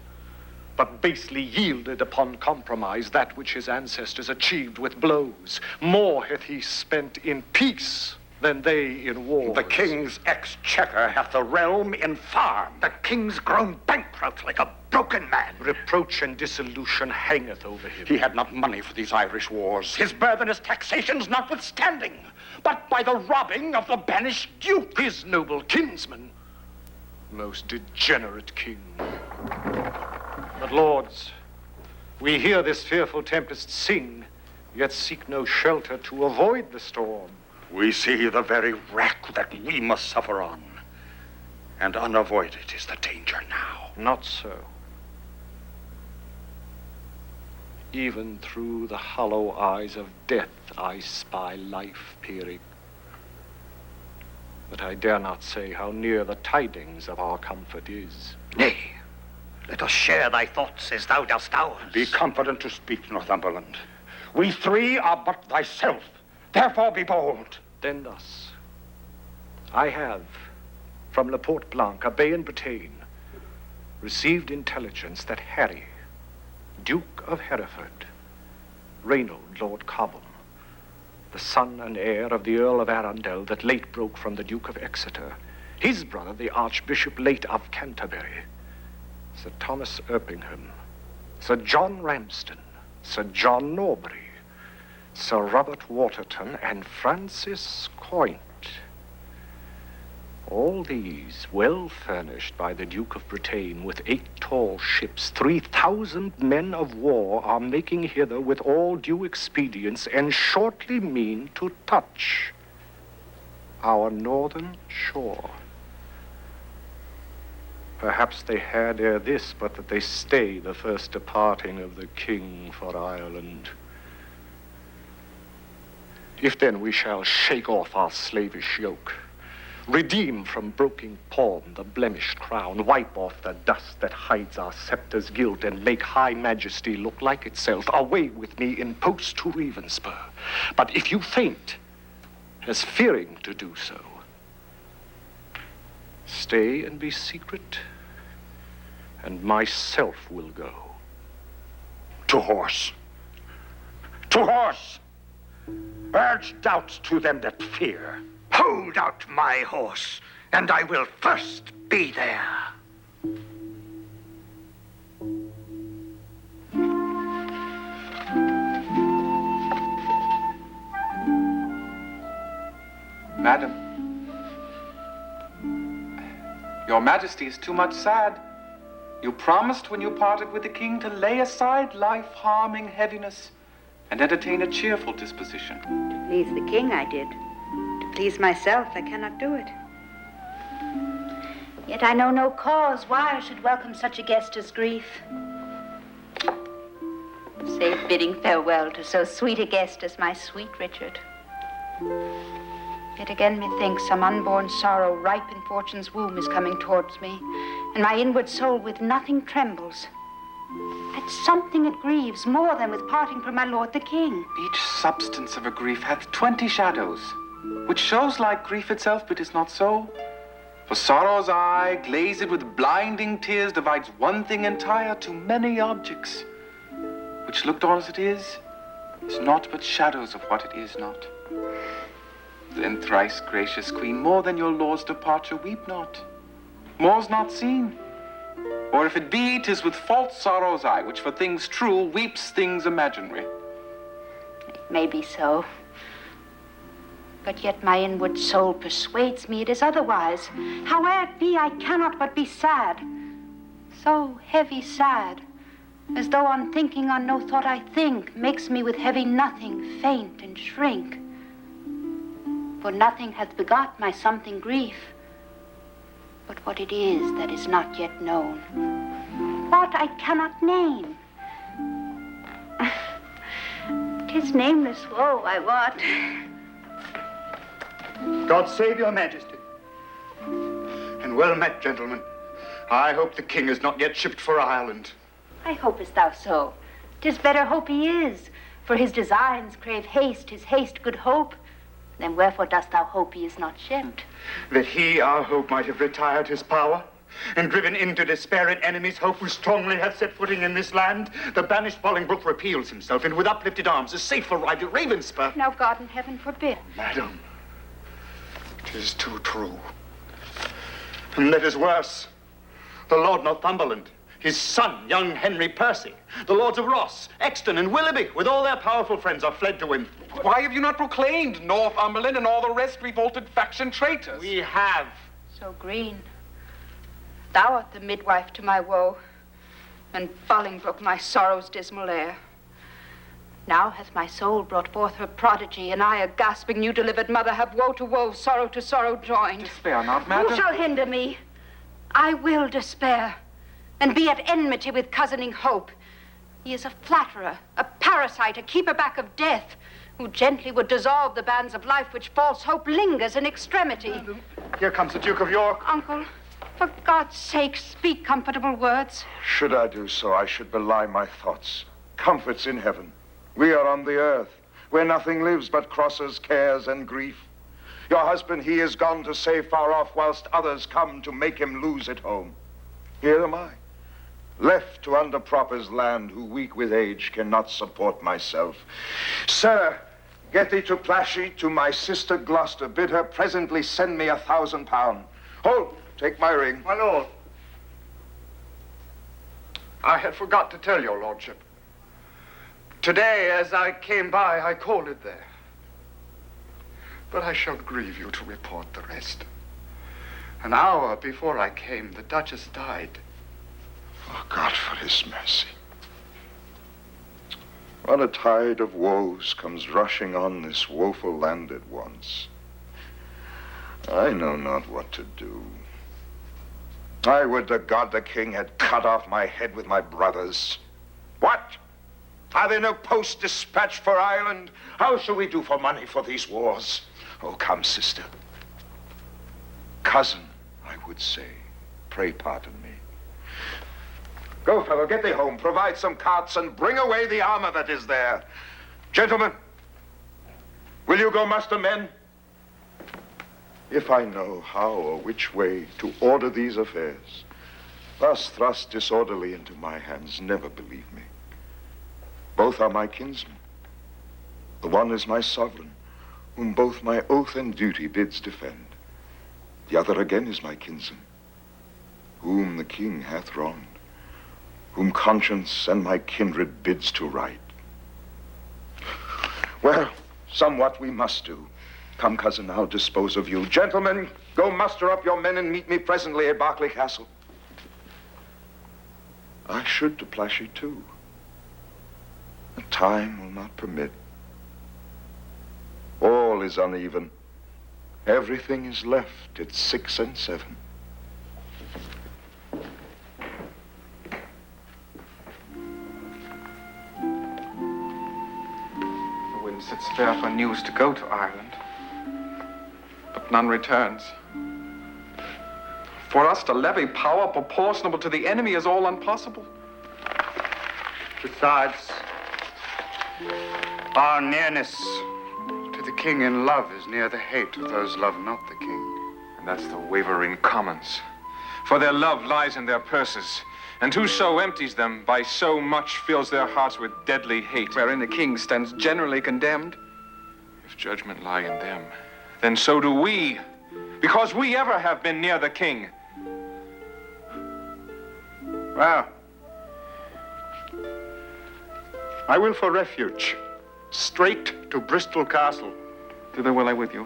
but basely yielded upon compromise that which his ancestors achieved with blows. More hath he spent in peace than they in war. The king's exchequer hath the realm in farm. The king's grown bankrupt like a broken man. Reproach and dissolution hangeth over him. He had not money for these Irish wars. His burthenous taxations notwithstanding, but by the robbing of the banished duke. His noble kinsman, most degenerate king. But lords, we hear this fearful tempest sing, yet seek no shelter to avoid the storm. We see the very wrack that we must suffer on, and unavoided is the danger now. Not so. Even through the hollow eyes of death I spy life peering. But I dare not say how near the tidings of our comfort is. Nay, let us share thy thoughts as thou dost ours. Be confident to speak, Northumberland. We three are but thyself. Therefore be bold. Then thus. I have, from La Porte Blanc, Abbey in Bretagne, received intelligence that Harry, Duke of Hereford, Reynold, Lord Cobham, the son and heir of the Earl of Arundel that late broke from the Duke of Exeter, his brother, the Archbishop late of Canterbury, Sir Thomas Erpingham, Sir John Ramsden, Sir John Norbury, Sir Robert Waterton, and Francis Coynt. All these well furnished by the Duke of Bretagne with 8 tall ships, 3,000 men of war are making hither with all due expedience, and shortly mean to touch our northern shore. Perhaps they had ere this, but that they stay the first departing of the king for Ireland. If then we shall shake off our slavish yoke, redeem from broken palm the blemished crown, wipe off the dust that hides our scepter's guilt, and make high majesty look like itself, away with me in post to Ravenspur. But if you faint, as fearing to do so, stay and be secret, and myself will go. To horse. To horse! Urge doubts to them that fear. Hold out my horse, and I will first be there. Madam, Your Majesty is too much sad. You promised when you parted with the king to lay aside life-harming heaviness and entertain a cheerful disposition. To please the king, I did. To please myself, I cannot do it. Yet I know no cause why I should welcome such a guest as grief. Save bidding farewell to so sweet a guest as my sweet Richard. Yet again methinks some unborn sorrow ripe in fortune's womb is coming towards me, and my inward soul with nothing trembles. At something it grieves more than with parting from my lord the king. Each substance of a grief hath 20 shadows, which shows like grief itself, but is not so. For sorrow's eye, glazed with blinding tears, divides one thing entire to many objects, which looked on as it is not but shadows of what it is not. Then, thrice gracious queen, more than your lord's departure, weep not. More's not seen. Or if it be, 'tis with false sorrow's eye, which for things true weeps things imaginary. It may be so. But yet my inward soul persuades me it is otherwise. Howe'er it be, I cannot but be sad. So heavy sad, as though on thinking on no thought I think, makes me with heavy nothing faint and shrink. For nothing hath begot my something grief, but what it is that is not yet known. What I cannot name. 'Tis nameless woe I want. God save your majesty. And well met, gentlemen. I hope the king is not yet shipped for Ireland. I hopest thou so. 'Tis better hope he is, for his designs crave haste, his haste good hope. Then wherefore dost thou hope he is not shipped? That he, our hope, might have retired his power, and driven into despair an enemy's hope who strongly hath set footing in this land. The banished Bolingbroke repeals himself, and with uplifted arms is safe arrived at Ravenspur. Now God in heaven forbid. Madam, 'tis too true. And that is worse. The Lord Northumberland, his son, young Henry Percy, the lords of Ross, Exton, and Willoughby, with all their powerful friends, are fled to him. Why have you not proclaimed Northumberland and all the rest revolted faction traitors? We have. So green, thou art the midwife to my woe, and Bolingbroke my sorrow's dismal heir. Now hath my soul brought forth her prodigy, and I, a gasping new delivered mother, have woe to woe, sorrow to sorrow joined. Despair not, madam. Who shall hinder me? I will despair, and be at enmity with cousining hope. He is a flatterer, a parasite, a keeper back of death, who gently would dissolve the bands of life which false hope lingers in extremity. Here comes the Duke of York. Uncle, for God's sake, speak comfortable words. Should I do so, I should belie my thoughts. Comfort's in heaven. We are on the earth, where nothing lives but crosses, cares, and grief. Your husband, he is gone to save far off, whilst others come to make him lose at home. Here am I, left to underproper's land, who weak with age cannot support myself. Sir, get thee to Plashy, to my sister Gloucester. Bid her presently send me £1,000. Hold, take my ring. My lord, I had forgot to tell your lordship. Today, as I came by, I called it there. But I shall grieve you to report the rest. An hour before I came, the Duchess died. Oh, God, for his mercy. What a tide of woes comes rushing on this woeful land at once. I know not what to do. I would to God the king had cut off my head with my brothers. What? Are there no posts dispatched for Ireland? How shall we do for money for these wars? Oh, come, sister. Cousin, I would say. Pray pardon me. Go, fellow, get thee home, provide some carts, and bring away the armor that is there. Gentlemen, will you go muster men? If I know how or which way to order these affairs, thus thrust disorderly into my hands, never believe me. Both are my kinsmen. The one is my sovereign, whom both my oath and duty bids defend. The other again is my kinsman, whom the king hath wronged, whom conscience and my kindred bids to right. Well, somewhat we must do. Come, cousin, I'll dispose of you. Gentlemen, go muster up your men and meet me presently at Berkeley Castle. I should to Plashy too. The time will not permit. All is uneven. Everything is left at 6 and 7. The wind sits fair for news to go to Ireland, but none returns. For us to levy power proportionable to the enemy is all impossible. Besides, our nearness to the king in love is near the hate of those love not the king. And that's the wavering commons. For their love lies in their purses, and whoso empties them by so much fills their hearts with deadly hate. Wherein the king stands generally condemned. If judgment lie in them, then so do we, because we ever have been near the king. Well, I will for refuge, straight to Bristol Castle. Thither will I with you.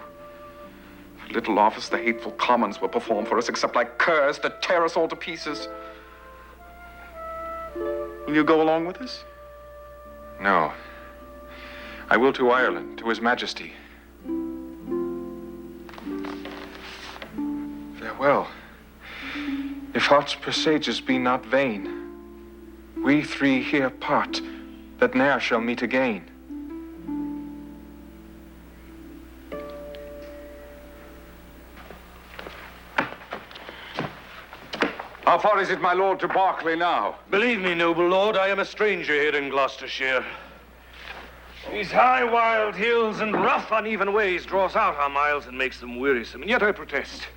For little office the hateful commons will perform for us, except like curs to tear us all to pieces. Will you go along with us? No. I will to Ireland, to His Majesty. Farewell. If heart's presages be not vain, we three here part, that ne'er shall meet again. How far is it, my lord, to Berkeley now? Believe me, noble lord, I am a stranger here in Gloucestershire. These high, wild hills and rough, uneven ways draws out our miles and makes them wearisome. And yet I protest,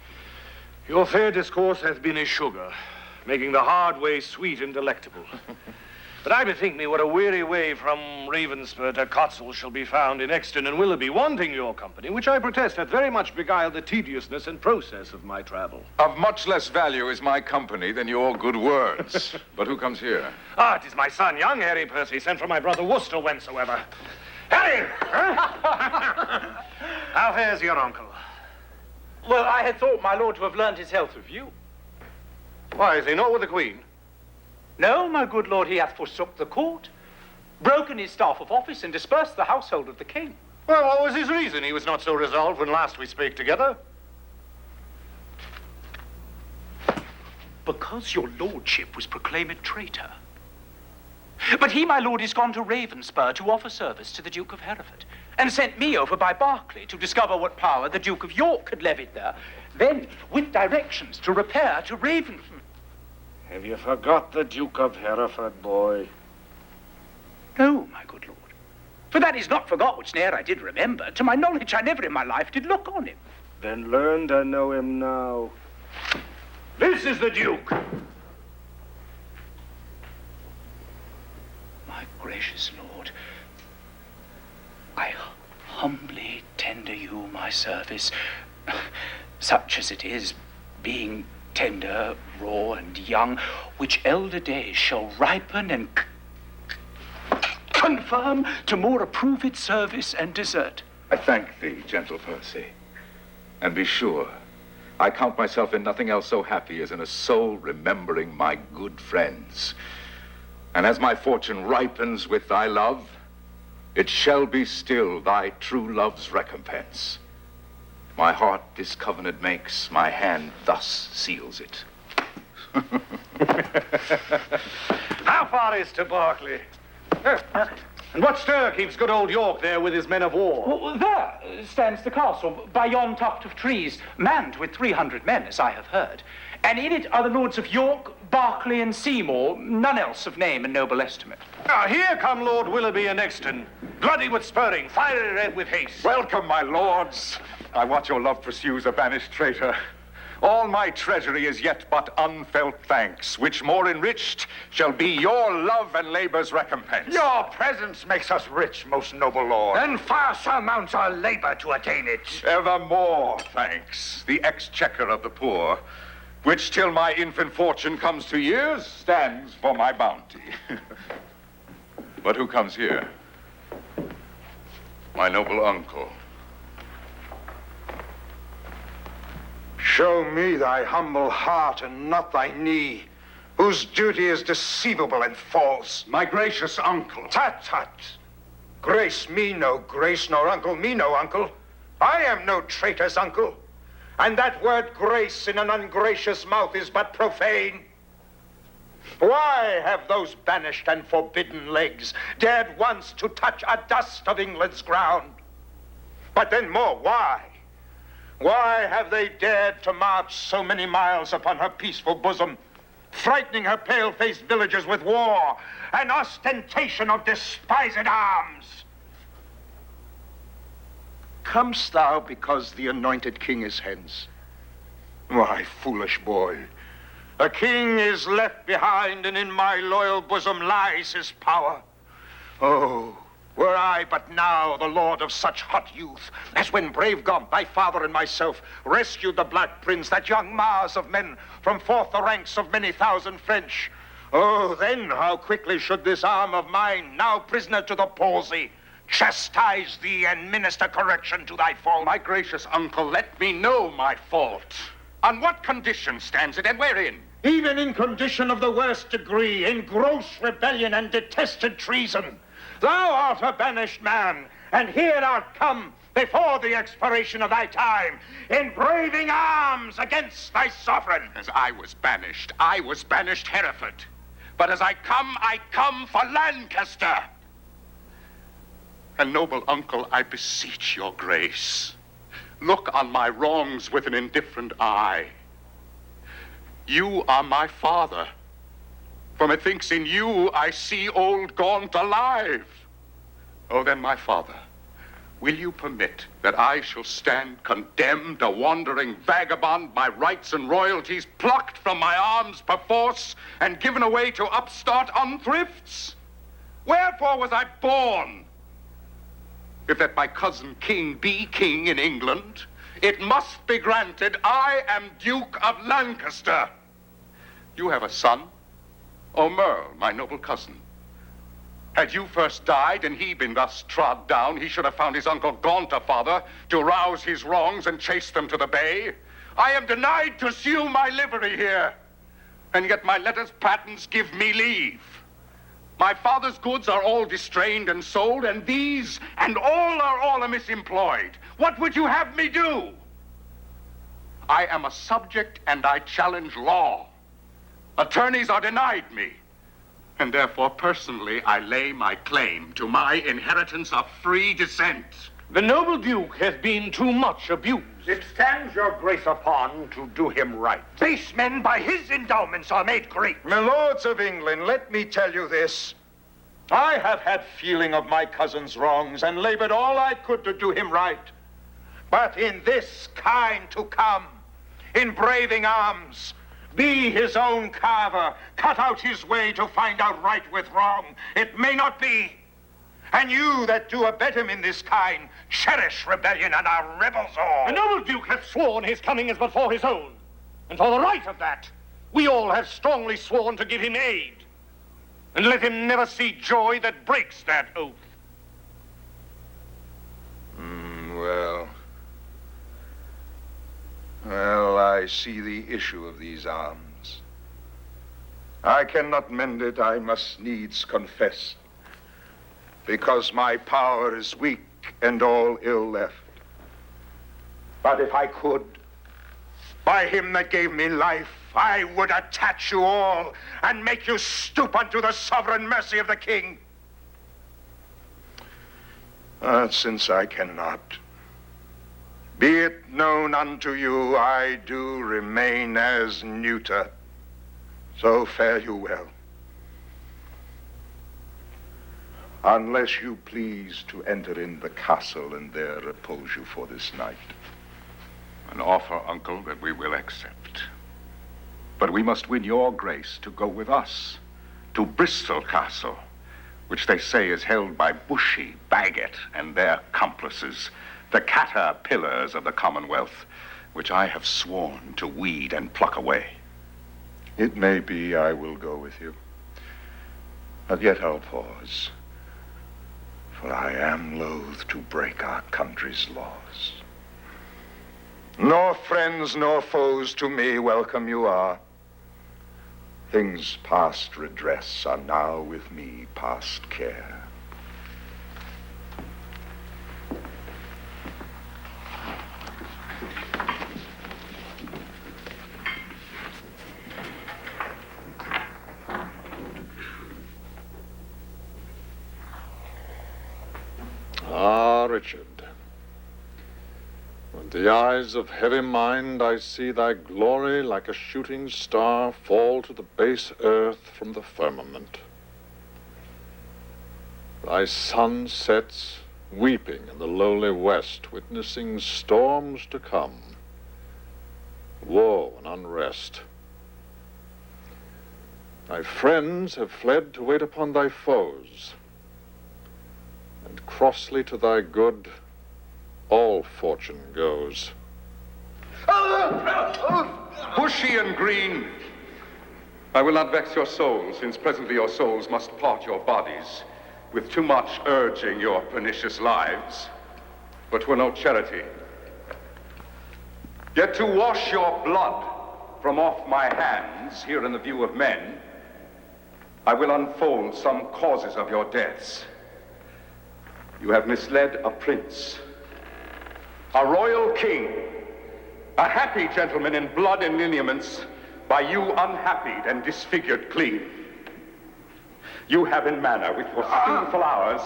your fair discourse hath been as sugar, making the hard way sweet and delectable. But I bethink me what a weary way from Ravenspur to Cotsall shall be found in Exton and Willoughby, wanting your company, which I protest hath very much beguiled the tediousness and process of my travel. Of much less value is my company than your good words. But who comes here? Ah, it is my son, young Harry Percy, sent from my brother Worcester whensoever. Harry! How fares your uncle? Well, I had thought my lord to have learned his health of you. Why, is he not with the Queen? No, my good lord, he hath forsook the court, broken his staff of office, and dispersed the household of the king. Well, what was his reason? He was not so resolved when last we spake together. Because your lordship was proclaimed traitor. But he, my lord, is gone to Ravenspur to offer service to the Duke of Hereford, and sent me over by Berkeley to discover what power the Duke of York had levied there, then with directions to repair to Ravenspur. Have you forgot the Duke of Hereford, boy? No, my good lord. For that is not forgot which ne'er I did remember. To my knowledge, I never in my life did look on him. Then learn to know him now. This is the Duke. My gracious lord, I humbly tender you my service, such as it is, being tender, raw, and young, which elder days shall ripen and confirm to more approved service and desert. I thank thee, gentle Percy. And be sure, I count myself in nothing else so happy as in a soul remembering my good friends. And as my fortune ripens with thy love, it shall be still thy true love's recompense. My heart this covenant makes, my hand thus seals it. How far is to Berkeley? And what stir keeps good old York there with his men of war? Well, there stands the castle, by yon tuft of trees, manned with 300 men, as I have heard. And in it are the lords of York, Berkeley, and Seymour, none else of name and noble estimate. Now, here come Lord Willoughby and Exton, bloody with spurring, fiery red with haste. Welcome, my lords. I watch your love pursues a banished traitor. All my treasury is yet but unfelt thanks, which more enriched shall be your love and labor's recompense. Your presence makes us rich, most noble lord, and far surmounts our labor to attain it. Evermore thanks, the exchequer of the poor, which till my infant fortune comes to years, stands for my bounty. But who comes here? My noble uncle. Show me thy humble heart and not thy knee, whose duty is deceivable and false. My gracious uncle. Tut, tut. Grace me no grace, nor uncle me no uncle. I am no traitor's uncle. And that word grace in an ungracious mouth is but profane. Why have those banished and forbidden legs dared once to touch a dust of England's ground? But then more, why? Why have they dared to march so many miles upon her peaceful bosom, frightening her pale-faced villagers with war and ostentation of despised arms? Comest thou because the anointed king is hence? Why, foolish boy, a king is left behind, and in my loyal bosom lies his power. Oh, were I but now the lord of such hot youth, as when brave Gaunt, thy father, and myself rescued the Black Prince, that young Mars of men, from forth the ranks of many thousand French. Oh, then how quickly should this arm of mine, now prisoner to the palsy, chastise thee and minister correction to thy fault. My gracious uncle, let me know my fault. On what condition stands it, and wherein? Even in condition of the worst degree, in gross rebellion and detested treason. Thou art a banished man, and here art come before the expiration of thy time, in braving arms against thy sovereign. As I was banished Hereford. But as I come for Lancaster. And noble uncle, I beseech your grace, look on my wrongs with an indifferent eye. You are my father. For methinks in you I see old Gaunt alive. Oh, then, my father, will you permit that I shall stand condemned, a wandering vagabond, my rights and royalties plucked from my arms perforce, and given away to upstart unthrifts? Wherefore was I born? If that my cousin king be king in England, it must be granted I am Duke of Lancaster. You have a son, O Merle, my noble cousin. Had you first died and he been thus trod down, he should have found his uncle Gaunt a father to rouse his wrongs and chase them to the bay. I am denied to assume my livery here, and yet my letters patents give me leave. My father's goods are all distrained and sold, and these and all amiss employed. What would you have me do? I am a subject, and I challenge law. Attorneys are denied me, and therefore personally I lay my claim to my inheritance of free descent. The noble Duke hath been too much abused. It stands your grace upon to do him right. Base men by his endowments are made great. My lords of England, let me tell you this. I have had feeling of my cousin's wrongs and labored all I could to do him right. But in this kind to come, in braving arms, be his own carver, cut out his way to find out right with wrong, it may not be. And you that do abet him in this kind, cherish rebellion and are rebels all. The noble Duke hath sworn his coming is but for his own. And for the right of that, we all have strongly sworn to give him aid. And let him never see joy that breaks that oath. Well, I see the issue of these arms. I cannot mend it, I must needs confess, because my power is weak and all ill left. But if I could, by him that gave me life, I would attach you all and make you stoop unto the sovereign mercy of the king. Since I cannot, be it known unto you, I do remain as neuter. So fare you well. Unless you please to enter in the castle and there repose you for this night. An offer, uncle, that we will accept. But we must win your grace to go with us to Bristol Castle, which they say is held by Bushy, Bagot, and their accomplices, the caterpillars of the Commonwealth, which I have sworn to weed and pluck away. It may be I will go with you. But yet I'll pause, for I am loath to break our country's laws. Nor friends nor foes to me welcome you are. Things past redress are now with me past care. Ah, Richard, with the eyes of heavy mind I see thy glory like a shooting star fall to the base earth from the firmament. Thy sun sets weeping in the lowly west, witnessing storms to come, woe and unrest. Thy friends have fled to wait upon thy foes, and crossly to thy good all fortune goes. Bushy and green, I will not vex your souls, since presently your souls must part your bodies, with too much urging your pernicious lives. But 'twere no charity. Yet to wash your blood from off my hands, here in the view of men, I will unfold some causes of your deaths. You have misled a prince, a royal king, a happy gentleman in blood and lineaments, by you unhappied and disfigured clean. You have in manner, with your skillful hours,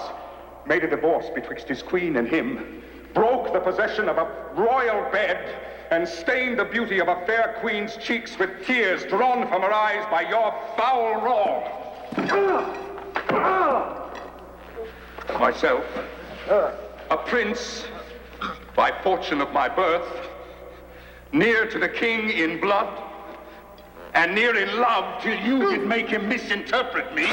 made a divorce betwixt his queen and him, broke the possession of a royal bed, and stained the beauty of a fair queen's cheeks with tears drawn from her eyes by your foul wrong. Myself, a prince, by fortune of my birth, near to the king in blood, and near in love till you did make him misinterpret me,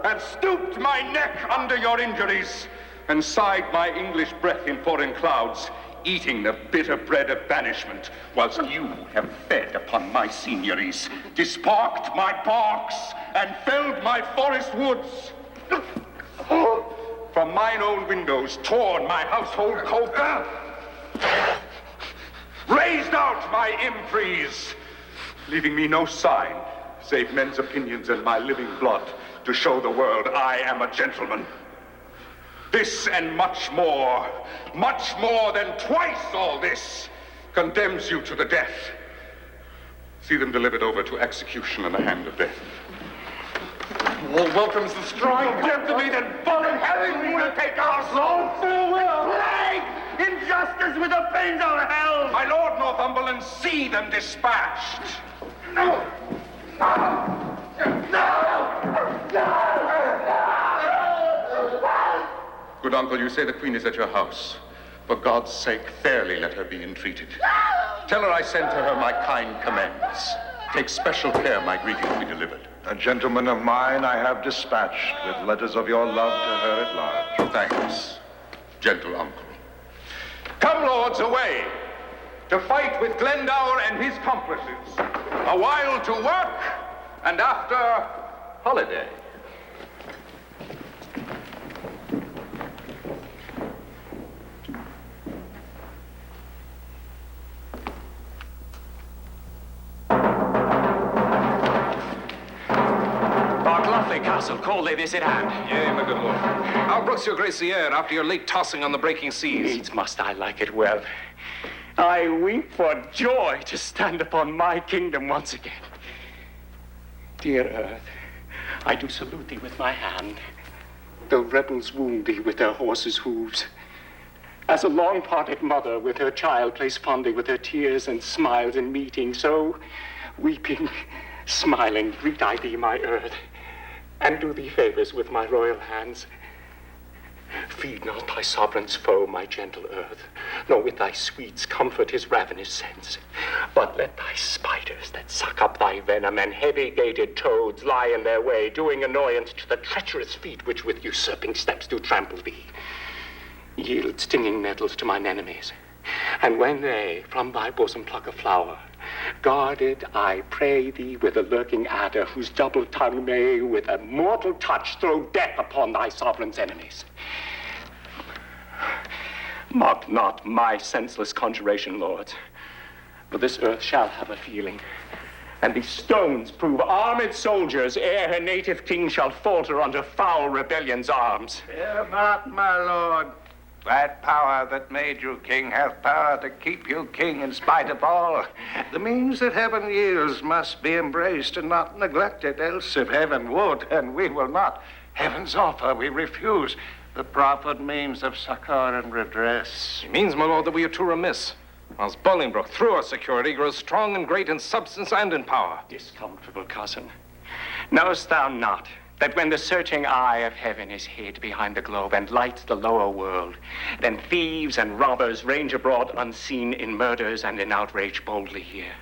have stooped my neck under your injuries, and sighed my English breath in foreign clouds, eating the bitter bread of banishment, whilst you have fed upon my seigneuries, disparked my parks, and felled my forest woods. From mine own windows torn my household cope, raised out my emprises, leaving me no sign, save men's opinions and my living blood, to show the world I am a gentleman. This and much more than twice all this, condemns you to the death. See them delivered over to execution in the hand of death. All welcomes the strong condemn to me that voluntarily will take our soul. Farewell! Plague! Injustice with the pains of hell! My lord Northumberland, see them dispatched. No! No! Good uncle, you say the queen is at your house. For God's sake, fairly let her be entreated. Tell her I send to her my kind commends. Take special care my greetings be delivered. A gentleman of mine I have dispatched with letters of your love to her at large. Thanks, gentle uncle. Come, lords, away to fight with Glendower and his complices. A while to work, and after, holiday. Castle, call they this at hand. Yea, my good lord. How brooks your grace the air after your late tossing on the breaking seas? Needs must I like it well. I weep for joy to stand upon my kingdom once again. Dear earth, I do salute thee with my hand, though rebels wound thee with their horses' hooves. As a long-parted mother with her child plays fondly with her tears and smiles in meeting, so, weeping, smiling, greet I thee, my earth, and do thee favors with my royal hands. feed not thy sovereign's foe, my gentle earth, nor with thy sweets comfort his ravenous sense. But let thy spiders that suck up thy venom and heavy-gated toads lie in their way, doing annoyance to the treacherous feet which with usurping steps do trample thee. Yield stinging nettles to mine enemies, and when they from thy bosom pluck a flower, guard it, I pray thee, with a lurking adder, whose double tongue may with a mortal touch throw death upon thy sovereign's enemies. Mock not my senseless conjuration, lords, for this earth shall have a feeling, and these stones prove armed soldiers ere her native king shall falter under foul rebellion's arms. Fear not, my lord. That power that made you king hath power to keep you king in spite of all. The means that heaven yields must be embraced and not neglected, else if heaven would, and we will not, heaven's offer we refuse, the proffered means of succor and redress. It means, my lord, that we are too remiss, whilst Bolingbroke, through our security, grows strong and great in substance and in power. Discomfortable cousin, knowest thou not that when the searching eye of heaven is hid behind the globe and lights the lower world, then thieves and robbers range abroad unseen in murders and in outrage boldly here.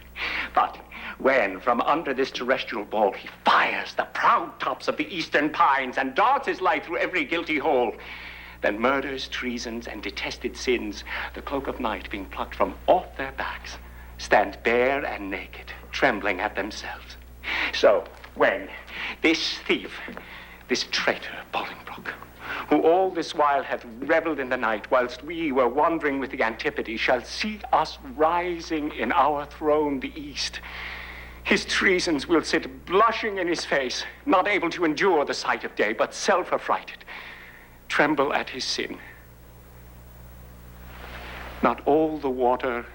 But when from under this terrestrial ball he fires the proud tops of the eastern pines and darts his light through every guilty hole, then murders, treasons, and detested sins, the cloak of night being plucked from off their backs, stand bare and naked, trembling at themselves. So when this thief, this traitor Bolingbroke, who all this while hath revelled in the night, whilst we were wandering with the Antipodes, shall see us rising in our throne the east, his treasons will sit blushing in his face, not able to endure the sight of day, but self-affrighted, tremble at his sin. Not all the water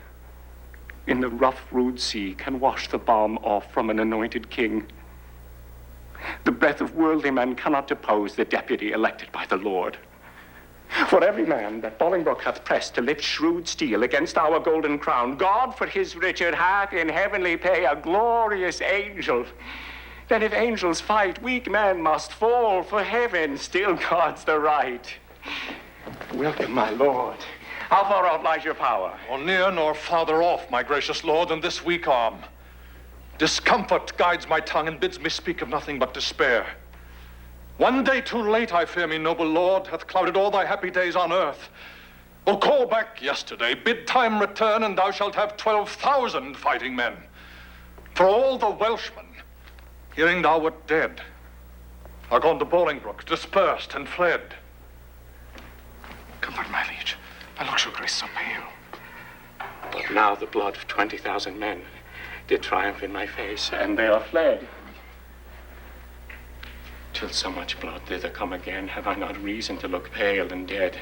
in the rough, rude sea can wash the balm off from an anointed king. The breath of worldly men cannot depose the deputy elected by the Lord. For every man that Bolingbroke hath pressed to lift shrewd steel against our golden crown, God for his Richard hath in heavenly pay a glorious angel. Then if angels fight, weak men must fall, for heaven still guards the right. Welcome, my lord. How far out lies your power? Nor near nor farther off, my gracious lord, than this weak arm. Discomfort guides my tongue and bids me speak of nothing but despair. One day too late, I fear me, noble lord, hath clouded all thy happy days on earth. Oh, call back yesterday, bid time return, and thou shalt have 12,000 fighting men. For all the Welshmen, hearing thou wert dead, are gone to Bolingbroke, dispersed and fled. Comfort, my liege. My looks your grace so pale. But now the blood of 20,000 men did triumph in my face, and they are fled. Till so much blood thither come again, have I not reason to look pale and dead?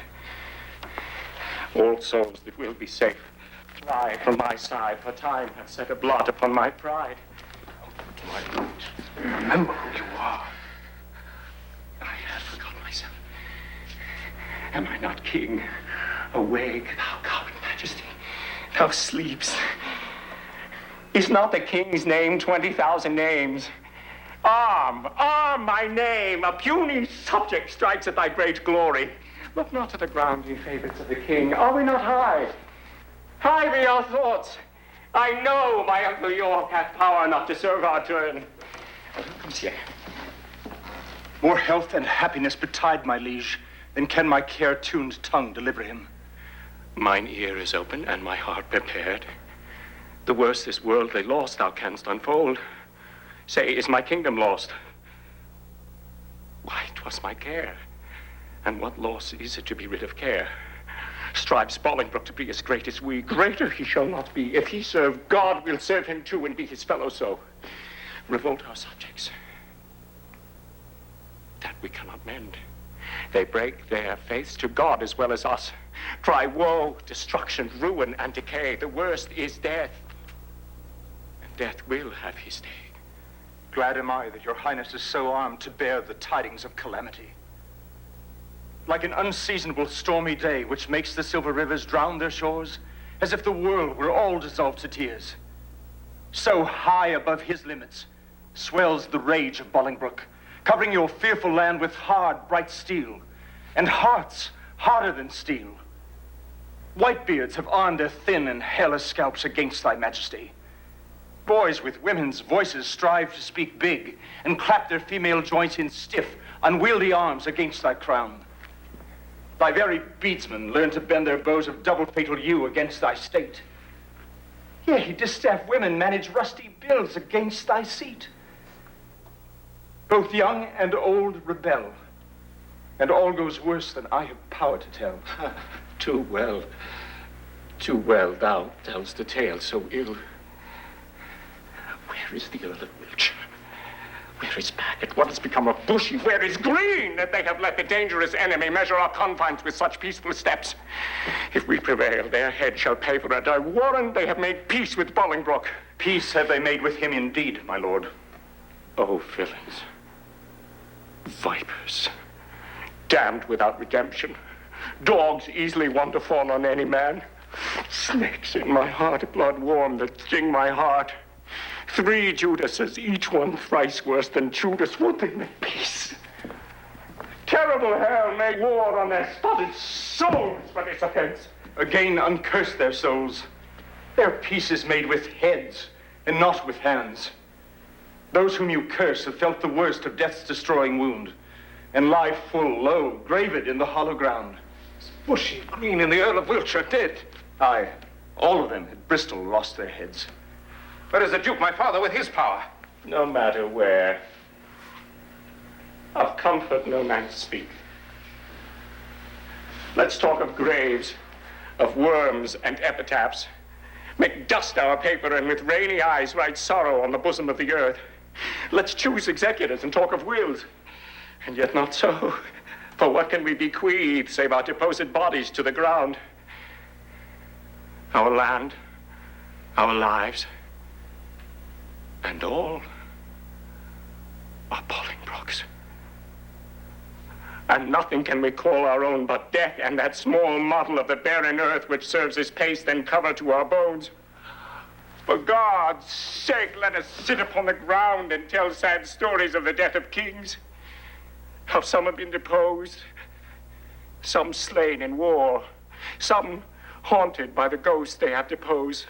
All souls that will be safe, fly from my side, for time hath set a blot upon my pride. My lord, remember who you are. I had forgotten myself. Am I not king? Awake, thou coward majesty. Thou sleeps. Is not the king's name 20,000 names? Arm, arm my name. A puny subject strikes at thy great glory. Look not to the ground, ye favorites of the king. Are we not high? High be our thoughts. I know my Uncle York hath power enough to serve our turn. Who comes here? More health and happiness betide my liege than can my care-tuned tongue deliver him. Mine ear is open and my heart prepared. The worst this worldly loss thou canst unfold. Say, is my kingdom lost? Why, 'twas my care. And what loss is it to be rid of care? Strives Bolingbroke to be as great as we. Greater he shall not be. If he serve God, we'll serve him too and be his fellow so. Revolt our subjects. That we cannot mend. They break their faiths to God as well as us. Cry woe, destruction, ruin, and decay. The worst is death. And death will have his day. Glad am I that your highness is so armed to bear the tidings of calamity. Like an unseasonable stormy day which makes the silver rivers drown their shores, as if the world were all dissolved to tears. So high above his limits swells the rage of Bolingbroke, covering your fearful land with hard, bright steel, and hearts harder than steel. Whitebeards have armed their thin and hairless scalps against thy majesty. Boys with women's voices strive to speak big and clap their female joints in stiff, unwieldy arms against thy crown. Thy very beadsmen learn to bend their bows of double fatal yew against thy state. Yea, distaff women manage rusty bills against thy seat. Both young and old rebel, and all goes worse than I have power to tell. Too well thou tell'st the tale so ill. Where is the Earl of Wiltshire? Where is Paget? What has become of Bushy? Where is Green, that they have let the dangerous enemy measure our confines with such peaceful steps? If we prevail, their head shall pay for it. I warrant they have made peace with Bolingbroke. Peace have they made with him indeed, my lord. Oh, villains, vipers, damned without redemption, dogs easily won to fall on any man, snakes in my heart, blood warm that sting my heart. 3 Judases, each one thrice worse than Judas. Would they make peace? Terrible hell made war on their spotted souls for this offense. Again uncurse their souls. Their peace is made with heads and not with hands. Those whom you curse have felt the worst of death's destroying wound and lie full low, graved in the hollow ground. Bushy, Green, and the Earl of Wiltshire dead. Aye, all of them at Bristol lost their heads. Where is the Duke, my father, with his power? No matter where. Of comfort no man speak. Let's talk of graves, of worms and epitaphs. Make dust our paper and with rainy eyes write sorrow on the bosom of the earth. Let's choose executors and talk of wills. And yet not so. For what can we bequeath save our deposed bodies to the ground? Our land, our lives, and all are Bolingbroke's. And nothing can we call our own but death and that small model of the barren earth which serves as paste and cover to our bones. For God's sake, let us sit upon the ground and tell sad stories of the death of kings. How some have been deposed, some slain in war, some haunted by the ghosts they have deposed,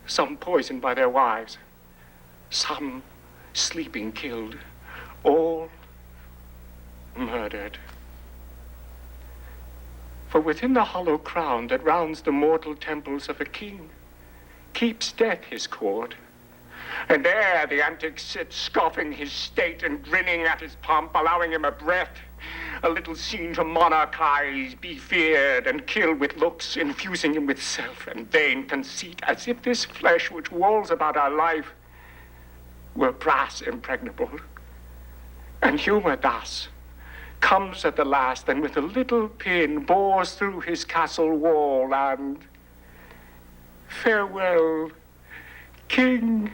some poisoned by their wives, some sleeping killed, all murdered. For within the hollow crown that rounds the mortal temples of a king keeps death his court, and there the antic sits scoffing his state and grinning at his pomp, allowing him a breath, a little scene to monarchize, be feared and killed with looks, infusing him with self and vain conceit, as if this flesh which walls about our life were brass impregnable. And humor thus comes at the last, and with a little pin bores through his castle wall, and farewell, King.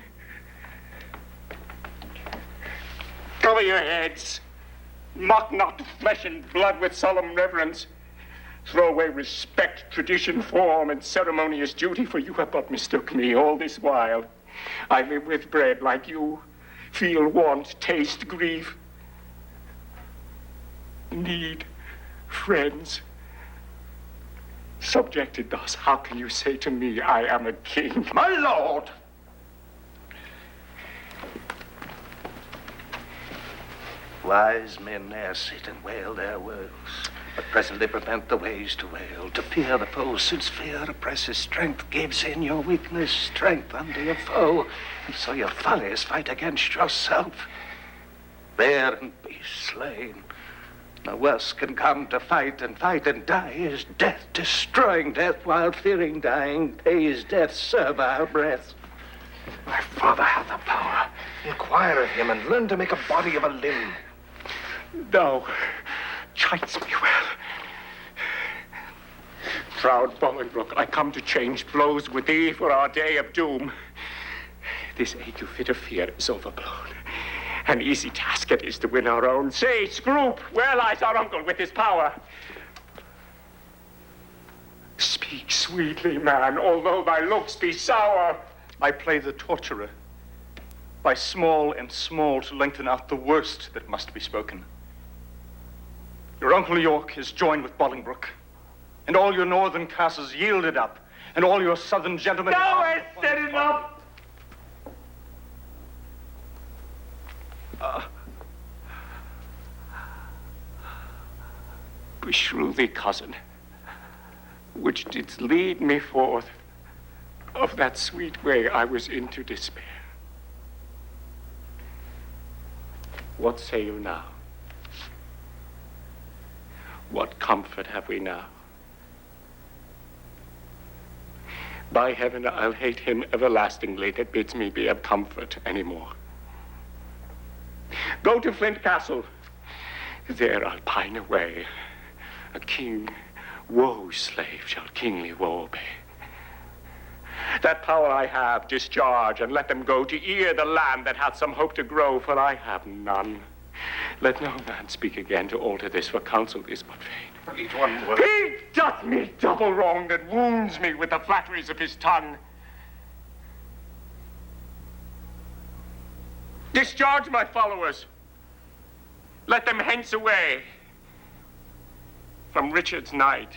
Cover your heads. Mock not flesh and blood with solemn reverence. Throw away respect, tradition, form, and ceremonious duty, for you have but mistook me all this while. I live with bread like you, feel want, taste grief, need friends. Subjected thus, how can you say to me I am a king? My lord! Wise men ne'er sit and wail their woes, but presently prevent the ways to wail. To fear the foe, since fear oppresses, strength gives in your weakness, strength under your foe. And so your follies fight against yourself. Bear and be slain. No worse can come to fight and die is death, destroying death while fearing dying, pays death's servile breath. My father hath the power. Inquire of him and learn to make a body of a limb. Thou chidest me well. Proud Bolingbroke, I come to change blows with thee for our day of doom. This ague fit of fear is overblown. An easy task it is to win our own. Say, Scroop, where lies our uncle with his power? Speak sweetly, man, although thy looks be sour. I play the torturer, by small and small to lengthen out the worst that must be spoken. Your Uncle York is joined with Bolingbroke, and all your northern castles yielded up, and all your southern gentlemen... Now I said enough! Beshrew thee, cousin, which didst lead me forth of that sweet way I was in to despair. What say you now? What comfort have we now? By heaven, I'll hate him everlastingly that bids me be of comfort any more. Go to Flint Castle. There I'll pine away. A king, woe's slave, shall kingly woe obey. That power I have, discharge, and let them go to ear the land that hath some hope to grow, for I have none. Let no man speak again to alter this, for counsel is but vain. Each one word. He doth me double wrong that wounds me with the flatteries of his tongue. Discharge my followers. Let them hence away from Richard's night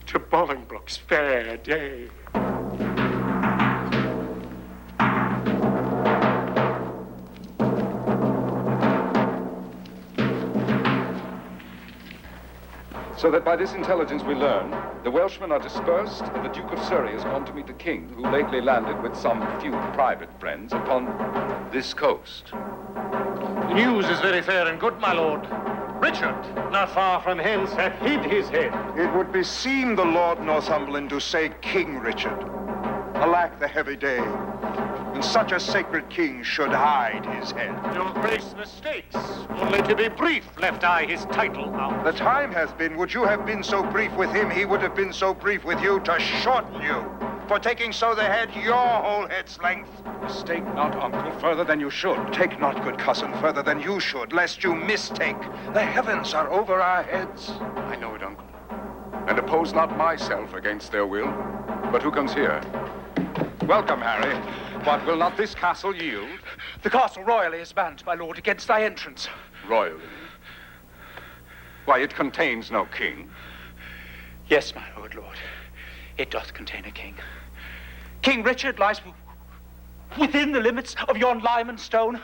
to Bolingbroke's fair day. So that by this intelligence we learn, the Welshmen are dispersed, and the Duke of Surrey has gone to meet the king, who lately landed with some few private friends upon this coast. The news is very fair and good, my lord. Richard, not far from hence, hath hid his head. It would beseem the Lord Northumberland to say King Richard. Alack, the heavy day, when such a sacred king should hide his head. Your grace mistakes. Only to be brief left I his title out. The time hath been, would you have been so brief with him, he would have been so brief with you to shorten you. For taking so the head your whole head's length. Mistake not, uncle, further than you should. Take not, good cousin, further than you should, lest you mistake. The heavens are over our heads. I know it, uncle, and oppose not myself against their will. But who comes here? Welcome, Harry. What, will not this castle yield? The castle royally is banned, my lord, against thy entrance. Royally? Why, it contains no king. Yes, my lord. It doth contain a king. King Richard lies within the limits of yon Lyman stone,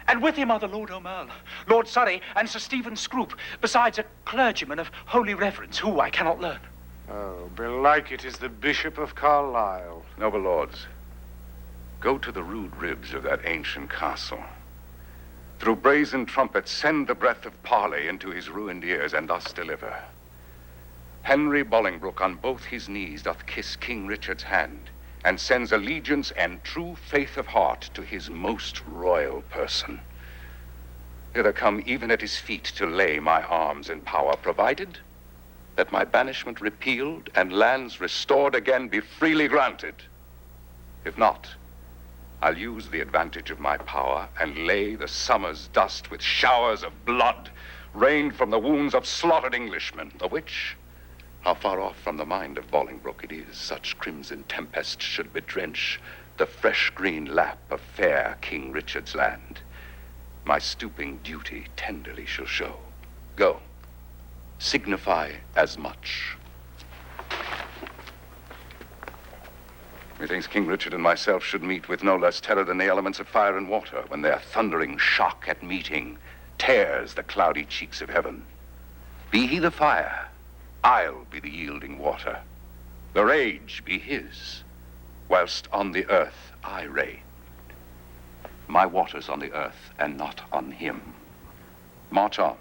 and with him are the Lord O'Merle, Lord Surrey, and Sir Stephen Scroop, besides a clergyman of holy reverence, who I cannot learn. Oh, belike it is the Bishop of Carlisle. Noble lords, go to the rude ribs of that ancient castle. Through brazen trumpets send the breath of parley into his ruined ears, and thus deliver. Henry Bolingbroke on both his knees doth kiss King Richard's hand, and sends allegiance and true faith of heart to his most royal person. Hither come even at his feet to lay my arms in power, provided that my banishment repealed and lands restored again be freely granted. If not, I'll use the advantage of my power and lay the summer's dust with showers of blood rained from the wounds of slaughtered Englishmen, the which, how far off from the mind of Bolingbroke it is such crimson tempest should bedrench the fresh green lap of fair King Richard's land. My stooping duty tenderly shall show. Go, signify as much. Methinks King Richard and myself should meet with no less terror than the elements of fire and water, when their thundering shock at meeting tears the cloudy cheeks of heaven. Be he the fire, I'll be the yielding water. The rage be his, whilst on the earth I reign. My water's on the earth and not on him. March on,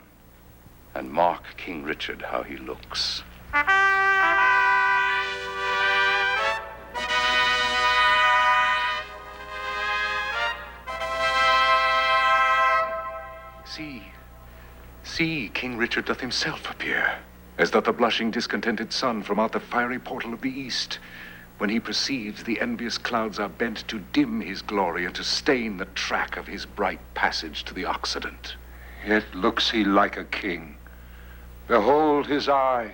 and mark King Richard how he looks. See, King Richard doth himself appear, as doth the blushing discontented sun from out the fiery portal of the east, when he perceives the envious clouds are bent to dim his glory and to stain the track of his bright passage to the Occident. Yet looks he like a king. Behold his eye,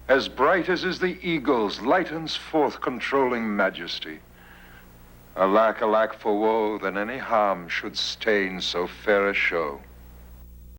as bright as is the eagle's, lightens forth controlling majesty. Alack, alack for woe, that any harm should stain so fair a show.